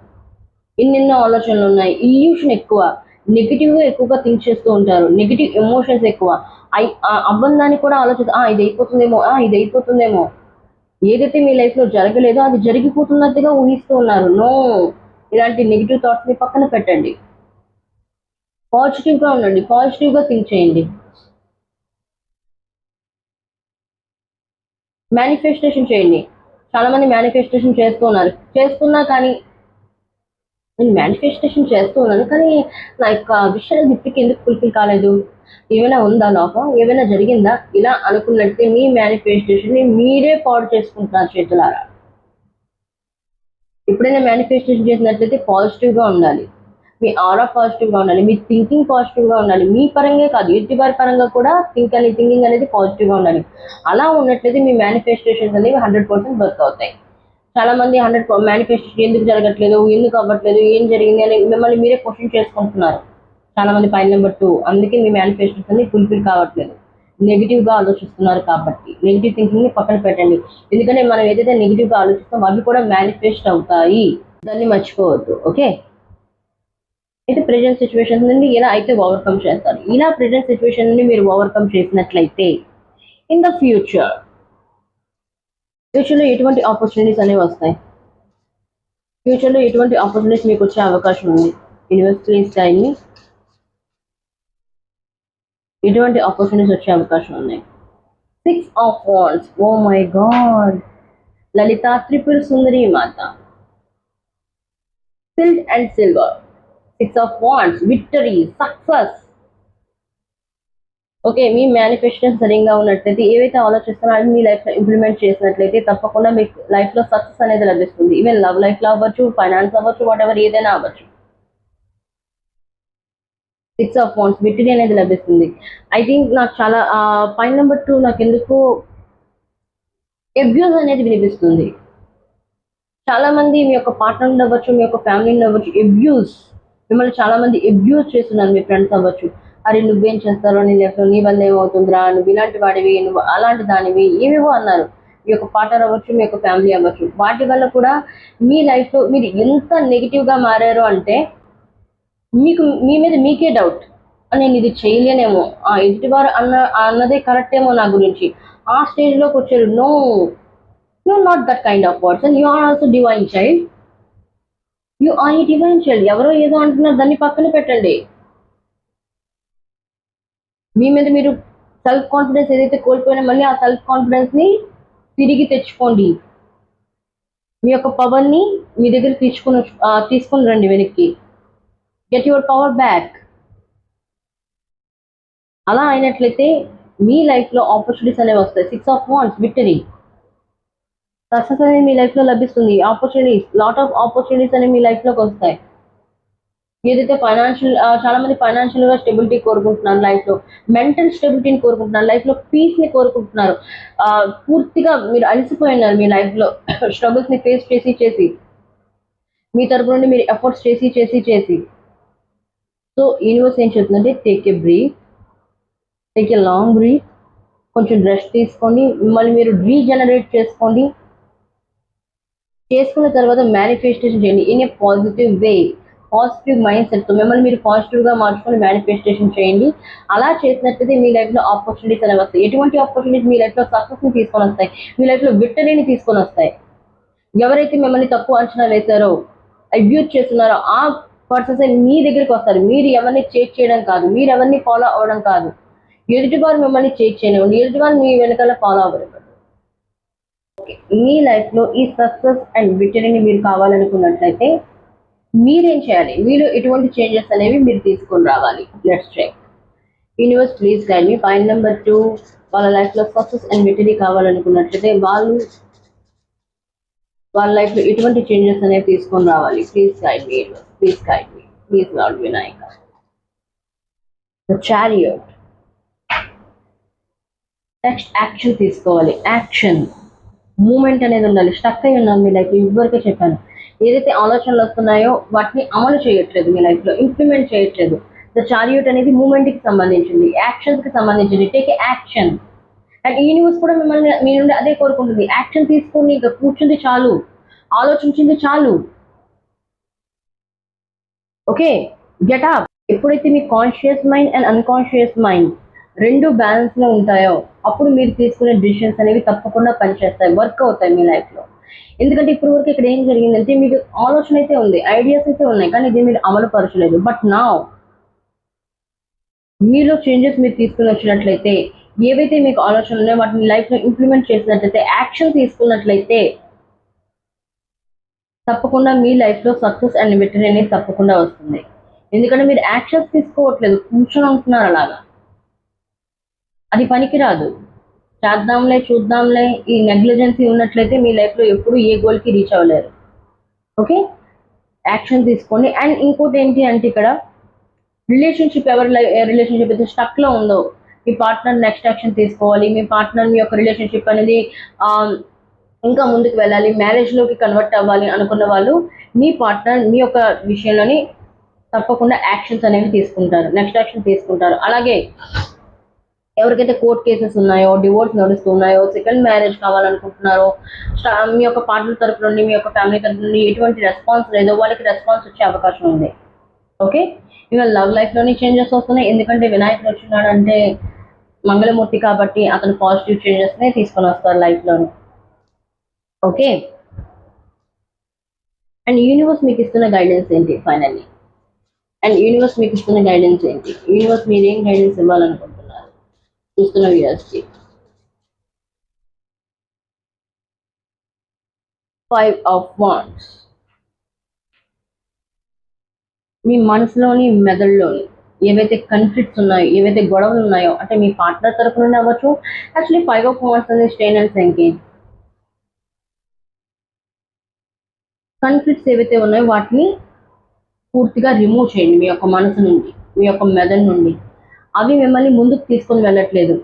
ఎన్నెన్నో ఆలోచనలు ఉన్నాయి, ఇల్యూషన్ ఎక్కువ, నెగిటివ్గా ఎక్కువగా థింక్ చేస్తూ ఉంటారు, నెగిటివ్ ఎమోషన్స్ ఎక్కువ. అవ్వందాన్ని కూడా ఆలోచిస్తూ ఇది అయిపోతుందేమో. ఏదైతే మీ లైఫ్లో జరగలేదో అది జరిగిపోతున్నట్టుగా ఊహిస్తూ ఉన్నారు. నో, ఇలాంటి నెగిటివ్ థాట్స్ని పక్కన పెట్టండి, పాజిటివ్గా ఉండండి, పాజిటివ్గా థింక్ చేయండి. మేనిఫెస్టేషన్ చేయండి. చాలా మంది మేనిఫెస్టేషన్ చేస్తున్నా కానీ నేను మేనిఫెస్టేషన్ చేస్తూ ఉన్నాను కానీ నా యొక్క విషయాలు ఇప్పటికి ఎందుకు ఫుల్ఫిల్ కాలేదు, ఏమైనా ఉందా లోపం, ఏమైనా జరిగిందా, ఇలా అనుకున్నట్టే మీ మేనిఫెస్టేషన్ని మీరే పాడు చేసుకుంటున్నారు చేతులారా. ఎప్పుడైనా మేనిఫెస్టేషన్ చేసినట్లయితే పాజిటివ్గా ఉండాలి, మీ ఆరా పాజిటివ్గా ఉండాలి, మీ థింకింగ్ పాజిటివ్గా ఉండాలి. మీ పరంగా కాదు, ఎదుటివారి పరంగా కూడా థింకింగ్ అనేది పాజిటివ్గా ఉండాలి. అలా ఉన్నట్లయితే మీ మేనిఫెస్టేషన్స్ అనేవి 100% వర్క్ అవుతాయి. చాలా మంది 100 మేనిఫెస్టేషన్ ఎందుకు జరగట్లేదు, ఎందుకు అవ్వట్లేదు, ఏం జరిగింది అని మిమ్మల్ని మీరే క్వశ్చన్ చేసుకుంటున్నారు. చాలా మంది పాయింట్ నెంబర్ 2, అందుకే మీ మేనిఫెస్టేషన్స్ అన్ని ఫుల్ఫిల్ కావట్లేదు, నెగిటివ్గా ఆలోచిస్తున్నారు. కాబట్టి నెగిటివ్ థింకింగ్ని పక్కన పెట్టండి. ఎందుకంటే మనం ఏదైతే నెగిటివ్గా ఆలోచిస్తామో అవి కూడా మేనిఫెస్ట్ అవుతాయి, దాన్ని మర్చిపోవద్దు. ఓకే, అయితే ప్రెజెంట్ సిచ్యువేషన్ నుండి ఎలా అయితే ఓవర్కమ్ చేస్తారు, ఇలా ప్రెజెంట్ సిచ్యువేషన్ నుండి మీరు ఓవర్కమ్ చేసినట్లయితే ఇన్ ద ఫ్యూచర్లో ఎటువంటి ఆపర్చునిటీస్ అనేవి వస్తాయి, ఫ్యూచర్లో ఎటువంటి ఆపర్చునిటీస్ మీకు వచ్చే అవకాశం ఉంది. యూనివర్సిటీస్ టైంని ఎటువంటి ఆపర్చునిటీస్ వచ్చే అవకాశం ఉన్నాయి. 6 of Wands, oh my god, Lalitha Tripura Sundari Mata, silk and silver, 6 of Wands, victory, success. Okay, మీ మేనిఫెస్టేషన్ సరిగ్గా ఉన్నట్లయితే ఏవైతే ఆలోచిస్తున్నారో అవి మీ లైఫ్లో ఇంప్లిమెంట్ చేసినట్లయితే తప్పకుండా మీకు లైఫ్లో సక్సెస్ అనేది లభిస్తుంది. ఈవెన్ లవ్ లైఫ్లో అవ్వచ్చు, ఫైనాన్స్ అవ్వచ్చు, వాట్ ఎవర్ ఏదైనా అవ్వచ్చు. 6 of Wands, విక్టరీ అనేది లభిస్తుంది. ఐ థింక్ నాకు చాలా పాయింట్ నెంబర్ 2 నాకు ఎందుకు అబ్యూజ్ అనేది వినిపిస్తుంది. చాలా మంది మీ యొక్క పార్ట్నర్ అవ్వచ్చు, మీ యొక్క ఫ్యామిలీ అవ్వచ్చు, మిమ్మల్ని చాలా మంది అబ్యూజ్ చేస్తున్నారు, మీ ఫ్రెండ్స్ అవ్వచ్చు. అరే నువ్వేం చేస్తారో నీ లైఫ్లో, నీ వల్ల ఏమవుతుందిరా, నువ్వు ఇలాంటి వాడివి, నువ్వు అలాంటి దానివి, ఏవేవో అన్నారు. మీ యొక్క పార్ట్నర్ అవ్వచ్చు, మీ యొక్క ఫ్యామిలీ అవ్వచ్చు. వాటి వల్ల కూడా మీ లైఫ్లో మీరు ఎంత నెగిటివ్గా మారారు అంటే మీకు మీ మీద మీకే డౌట్, నేను ఇది చేయలేనేమో, ఎదుటివారు అన్నదే కరెక్ట్ ఏమో నా గురించి, ఆ స్టేజ్లోకి వచ్చారు. No, you are not that kind of person, you are also divine child. You are a divine child. ఎవరో ఏదో అంటున్నారు, దాన్ని పక్కన పెట్టండి. మీ మీద మీరు సెల్ఫ్ కాన్ఫిడెన్స్ ఏదైతే కోల్పోయినా మళ్ళీ ఆ సెల్ఫ్ కాన్ఫిడెన్స్ని తిరిగి తెచ్చుకోండి. మీ యొక్క పవర్ని మీ దగ్గర తీసుకొని రండి వెనక్కి. Get your power back. అలా అయినట్లయితే మీ లైఫ్లో ఆపర్చునిటీస్ అనేవి వస్తాయి. 6 ఆఫ్ వాండ్స్, విక్టరీ, సక్సెస్ అనేది మీ లైఫ్లో లభిస్తుంది. ఆపర్చునిటీస్, లాట్ ఆఫ్ ఆపర్చునిటీస్ అనేవి మీ లైఫ్లోకి వస్తాయి. ఏదైతే చాలా మంది ఫైనాన్షియల్గా స్టెబిలిటీ కోరుకుంటున్నారు, లైఫ్లో మెంటల్ స్టెబిలిటీని కోరుకుంటున్నారు, లైఫ్లో పీస్ని కోరుకుంటున్నారు. పూర్తిగా మీరు అలసిపోయినారు మీ లైఫ్లో స్ట్రగుల్స్ని ఫేస్ చేసి మీ తరపు నుండి మీరు ఎఫర్ట్స్ చేసి. సో యూనివర్స్ ఏం చెప్తుందంటే, take a breath, take a long breath, కొంచెం రెస్ట్ తీసుకోండి, మిమ్మల్ని మీరు రీజనరేట్ చేసుకోండి. చేసుకున్న తర్వాత మేనిఫెస్టేషన్ చేయండి in a positive way. Positive mind సెట్తో మిమ్మల్ని మీరు పాజిటివ్గా మార్చుకొని మేనిఫెస్టేషన్ చేయండి. అలా చేసినట్లయితే మీ లైఫ్లో ఆపర్చునిటీస్ అనేవి వస్తాయి. ఎటువంటి ఆపర్చునిటీస్? మీ లైఫ్లో సక్సెస్ని తీసుకొని వస్తాయి, మీ లైఫ్లో విక్టరీని తీసుకొని వస్తాయి. ఎవరైతే మిమ్మల్ని తక్కువ అంచనా వేశారో, అబ్యూజ్ చేస్తున్నారో, ఆ పర్సన్స్ మీ దగ్గరికి వస్తారు. మీరు ఎవరిని చేక్ చేయడం కాదు, మీరు ఎవరిని ఫాలో అవ్వడం కాదు. ఎదుటివారు మిమ్మల్ని చేక్ చేయనివ్వండి, ఎదుటివారు మీ వెనకాల ఫాలో అవ్వరు. మీ లైఫ్లో ఈ సక్సెస్ అండ్ విక్టరీని మీరు కావాలనుకున్నట్లయితే మీరేం చేయాలి? మీరు ఎటువంటి చేంజెస్ అనేవి మీరు తీసుకొని రావాలి? Let's check. Universe please guide me. Point number 2, వాళ్ళ లైఫ్లో సక్సెస్ అండ్ విక్టరీ కావాలనుకున్నట్లయితే వాళ్ళ లైఫ్లో ఎటువంటి చేంజెస్ అనేవి తీసుకొని రావాలి? Please guide me universe, please guide me, please lord Vinayaka. The chariot. Next action తీసుకోవాలి. యాక్షన్, మూమెంట్ అనేది ఉండాలి. స్టక్ అయి ఉన్నాం మీ లైఫ్లో, ఇదివరకే చెప్పాను. ఏదైతే ఆలోచనలు వస్తున్నాయో వాటిని అమలు చేయట్లేదు, మీ లైఫ్లో ఇంప్లిమెంట్ చేయట్లేదు. ద చారియట్ అనేది మూమెంట్కి సంబంధించింది, యాక్షన్స్కి సంబంధించింది. Take action. అండ్ యూనివర్స్ కూడా మిమ్మల్ని మీ నుండి అదే కోరుకుంటుంది. యాక్షన్ తీసుకొని ఇక కూర్చుంది చాలు, ఆలోచించింది చాలు. Okay, get up. ఎప్పుడైతే మీ conscious mind and unconscious mind రెండు బ్యాలెన్స్లో ఉంటాయో అప్పుడు మీరు తీసుకునే డిసిషన్స్ అనేవి తప్పకుండా పనిచేస్తాయి, వర్క్ అవుతాయి మీ లైఫ్లో. ఎందుకంటే ఇప్పుడు వరకు ఇక్కడ ఏం జరిగిందంటే, మీకు ఆలోచన అయితే ఉంది, ఐడియాస్ అయితే ఉన్నాయి, కానీ ఇది మీరు అమలు పరచలేదు. బట్ నా మీలో చేంజెస్ మీరు తీసుకుని వచ్చినట్లయితే, ఏవైతే మీకు ఆలోచనలు ఉన్నాయో వాటిని లైఫ్లో ఇంప్లిమెంట్ చేసినట్లయితే, యాక్షన్ తీసుకున్నట్లయితే తప్పకుండా మీ లైఫ్లో సక్సెస్ అండ్ విక్టరీ అనేది తప్పకుండా వస్తుంది. ఎందుకంటే మీరు యాక్షన్స్ తీసుకోవట్లేదు, కూర్చొని ఉంటున్నారు అలాగా. అది పనికిరాదు. చేద్దాంలే, చూద్దాంలే, ఈ నెగ్లిజెన్సీ ఉన్నట్లయితే మీ లైఫ్లో ఎప్పుడు ఏ గోల్కి రీచ్ అవ్వలేరు. ఓకే, యాక్షన్ తీసుకోండి. అండ్ ఇంకోటి ఏంటి అంటే, ఇక్కడ రిలేషన్షిప్, రిలేషన్షిప్ అయితే స్టక్లో ఉందో మీ పార్ట్నర్ నెక్స్ట్ యాక్షన్ తీసుకోవాలి. మీ పార్ట్నర్, మీ యొక్క రిలేషన్షిప్ అనేది ఇంకా ముందుకు వెళ్ళాలి, మ్యారేజ్లోకి కన్వర్ట్ అవ్వాలి అనుకున్న వాళ్ళు మీ పార్ట్నర్ మీ యొక్క విషయంలోని తప్పకుండా యాక్షన్స్ అనేవి తీసుకుంటారు, నెక్స్ట్ యాక్షన్ తీసుకుంటారు. అలాగే ఎవరికైతే కోర్ట్ కేసెస్ ఉన్నాయో, డివోర్స్ నడుస్తున్నాయో, సెకండ్ మ్యారేజ్ కావాలనుకుంటున్నారో, మీ యొక్క పార్ట్నర్ తరపు నుండి, మీ యొక్క ఫ్యామిలీ తరపు నుండి ఎటువంటి రెస్పాన్స్ లేదో వాళ్ళకి రెస్పాన్స్ వచ్చే అవకాశం ఉంది. ఓకే, ఇవాళ లవ్ లైఫ్లోని చేంజెస్ వస్తున్నాయి. ఎందుకంటే వినాయకుడు వచ్చినాడు అంటే మంగళమూర్తి కాబట్టి అతను పాజిటివ్ చేంజెస్నే తీసుకొని వస్తారు లైఫ్లోని. ఓకే, అండ్ యూనివర్స్ మీకు ఇస్తున్న గైడెన్స్ ఏంటి ఫైనల్లీ? అండ్ యూనివర్స్ మీకు ఇస్తున్న గైడెన్స్ ఏంటి? యూనివర్స్ మీరేం గైడెన్స్ ఇవ్వాలనుకుంటున్నారు చూస్తున్న వ్యూయర్స్కి? 5 ఆఫ్ వాండ్స్. మీ మనసులోని, మెదడులోని ఏవైతే కన్ఫ్లిక్ట్స్ ఉన్నాయో, ఏవైతే గొడవలు ఉన్నాయో, అంటే మీ పార్ట్నర్ తరపు నుండి అవ్వచ్చు. యాక్చువల్లీ 5 ఆఫ్ వాండ్స్ అనేది స్టెయిన్ అండ్ సంఖ్య. కన్ఫ్లిక్ట్స్ ఏవైతే ఉన్నాయో వాటిని పూర్తిగా రిమూవ్ చేయండి మీ యొక్క మనసు నుండి, మీ యొక్క మెదడు నుండి. అవి మిమ్మల్ని ముందుకు తీసుకొని వెళ్ళట్లేదు.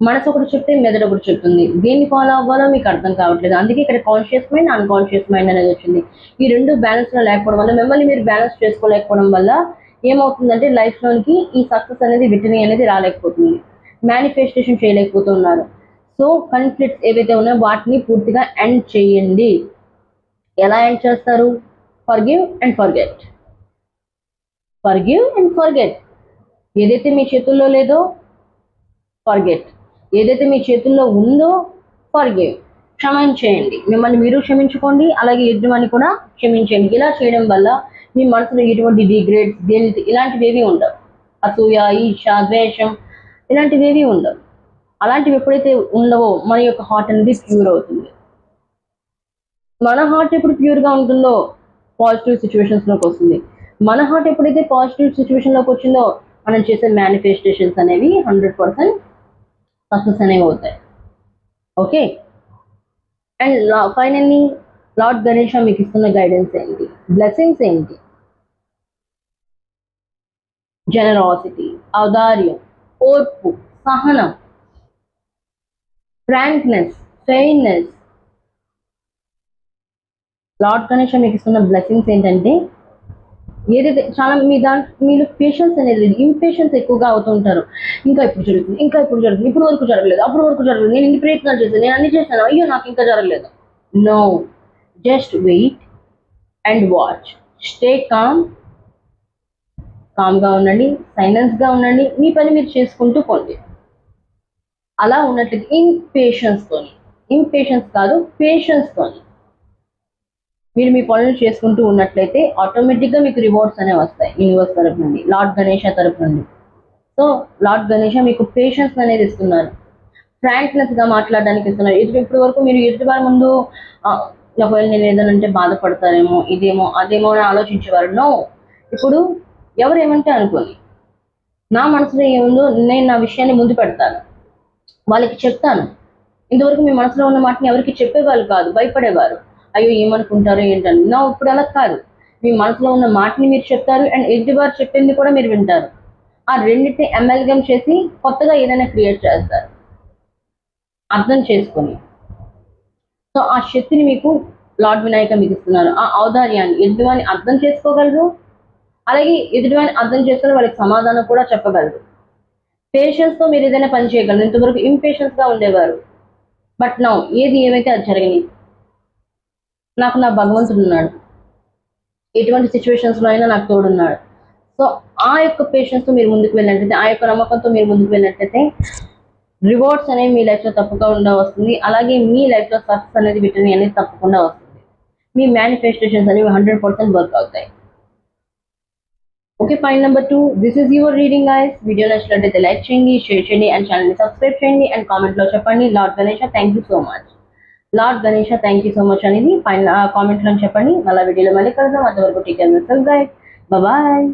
మనసు ఒకటి చెప్తే మెదడు ఒకటి చెప్తుంది, దేన్ని ఫాలో అవ్వాలో మీకు అర్థం కావట్లేదు. అందుకే ఇక్కడ కాన్షియస్ మైండ్, అన్కాన్షియస్ మైండ్ అనేది వచ్చింది. ఈ రెండు బ్యాలెన్స్లో లేకపోవడం వల్ల, మిమ్మల్ని మీరు బ్యాలెన్స్ చేసుకోలేకపోవడం వల్ల ఏమవుతుందంటే లైఫ్లోనికి ఈ సక్సెస్ అనేది విటరీ అనేది రాలేకపోతుంది, మేనిఫెస్టేషన్ చేయలేకపోతున్నారు. సో కాన్ఫ్లిక్ట్స్ ఏవైతే ఉన్నాయో వాటిని పూర్తిగా ఎండ్ చేయండి. ఎలా ఎండ్ చేస్తారు? Forgive and forget. Forgive and forget. ఏదైతే మీ చేతుల్లో లేదో ఫర్గెట్, ఏదైతే మీ చేతుల్లో ఉందో ఫర్గివ్. క్షమించేయండి, మిమ్మల్ని మీరు క్షమించుకోండి, అలాగే ఎదుటివాన్ని కూడా క్షమించండి. ఇలా చేయడం వల్ల మీ మనసులో ఎటువంటి డిగ్రేడ్స్, గిల్ట్ ఇలాంటివి ఏవి ఉండవు. అసూయ, ఈర్ష, ద్వేషం ఇలాంటివి ఏవి ఉండవు. అలాంటివి ఎప్పుడైతే ఉండవో మన యొక్క హార్ట్ అనేది ప్యూర్ అవుతుంది. మన హార్ట్ ఎప్పుడు ప్యూర్గా ఉంటుందో పాజిటివ్ సిచ్యువేషన్స్లోకి వస్తుంది. మన హార్ట్ ఎప్పుడైతే పాజిటివ్ సిచ్యువేషన్లోకి వచ్చిందో మనం చేసే మేనిఫెస్టేషన్స్ అనేవి 100% సక్సెస్ అనేవి అవుతాయి. Okay, and finally lord Ganesha మీకు ఇస్తున్న గైడెన్స్ ఏంటి, బ్లెస్సింగ్స్ ఏంటి? జనరాసిటీ, ఔదార్యం, ఓర్పు, సహనం, ఫ్రాంక్నెస్, ఫెయిర్నెస్. లార్డ్ గణేష మీకు ఇస్తున్న బ్లెస్సింగ్స్ ఏంటంటే ఏదైతే చాలా మీరు పేషెన్స్ అనేది ఇంపేషెన్స్ ఎక్కువగా అవుతుంటారు. ఇంకా ఇప్పుడు జరుగుతుంది, ఇంకా ఇప్పుడు జరుగుతుంది, ఇప్పుడు వరకు జరగలేదు, అప్పుడు వరకు జరగలేదు, నేను ఇన్ని ప్రయత్నాలు చేశాను, నేను అన్ని చేశాను, అయ్యో నాకు ఇంకా జరగలేదు. No, just wait and watch. Stay కామ్గా ఉండండి, సైలెన్స్గా ఉండండి, మీ పని మీరు చేసుకుంటూ పోండి. అలా ఉన్నట్లయితే ఇంపేషెన్స్ కాదు పేషెన్స్తోని మీరు మీ పనులు చేసుకుంటూ ఉన్నట్లయితే ఆటోమేటిక్గా మీకు రివార్డ్స్ అనేవి వస్తాయి యూనివర్స్ తరపు నుండి, లార్డ్ గణేష తరపు నుండి. సో లార్డ్ గణేష మీకు పేషెన్స్ అనేది ఇస్తున్నారు, ఫ్రాంక్నెస్గా మాట్లాడడానికి ఇస్తున్నారు. ఇప్పటి వరకు మీరు ఎదుటివారి ముందు ఒకవేళ నేను ఏదనంటే బాధపడతారేమో, ఇదేమో అదేమో అని ఆలోచించేవారు. నో, ఇప్పుడు ఎవరు ఏమంటే అనుకోని, నా మనసులో ఏముందో నేను నా విషయాన్ని ముందు పెడతాను, వాళ్ళకి చెప్తాను. ఇంతవరకు మీ మనసులో ఉన్న మాటని ఎవరికి చెప్పేవాళ్ళు కాదు, భయపడేవారు, అయ్యో ఏమనుకుంటారో ఏంటని. నా ఇప్పుడు అలా కాదు, మీ మనసులో ఉన్న మాటని మీరు చెప్తారు అండ్ ఎదుటివారు చెప్పింది కూడా మీరు వింటారు. ఆ రెండింటిని అమల్గమ్ చేసి కొత్తగా ఏదైనా క్రియేట్ చేస్తారు అర్థం చేసుకొని. సో ఆ శక్తిని మీకు లార్డ్ వినాయక మీకు ఇస్తున్నారు, ఆ ఔదార్యాన్ని. ఎదుటివాన్ని అర్థం చేసుకోగలరు, అలాగే ఎదుటివాన్ని అర్థం చేసుకుని వాళ్ళకి సమాధానం కూడా చెప్పగలరు. పేషెన్స్తో మీరు ఏదైనా పని చేయగలరు. ఇంతవరకు ఇంపేషెన్స్గా ఉండేవారు, బట్ నౌ ఏది ఏమైతే అది జరిగినాయి. నాకు నా భగవంతుడు ఉన్నాడు, ఎటువంటి సిచ్యువేషన్స్లో అయినా నాకు తోడున్నాడు. సో ఆ యొక్క పేషెన్స్తో మీరు ముందుకు వెళ్ళినట్లయితే, ఆ యొక్క నమ్మకంతో మీరు ముందుకు వెళ్ళినట్లయితే రివార్డ్స్ అనేవి మీ లైఫ్లో తప్పకుండా వస్తుంది. అలాగే మీ లైఫ్లో సక్సెస్ అనేది విటరీ అనేది తప్పకుండా వస్తుంది. మీ మేనిఫెస్టేషన్స్ అనేవి 100% వర్క్ అవుతాయి. Okay, point number 2, this is your reading guys. Video నచ్చినట్లయితే లైక్ చేయండి, షేర్ చేయండి అండ్ ఛానల్ని సబ్స్క్రైబ్ చేయండి అండ్ కామెంట్లో చెప్పండి lord Ganesha thank you so much, lord Ganesha thank you so much అనేది పైన కామెంట్లో చెప్పండి. మళ్ళీ వీడియోలో మళ్ళీ కలుద్దాం. అంతవరకు take care of yourself guys, bye.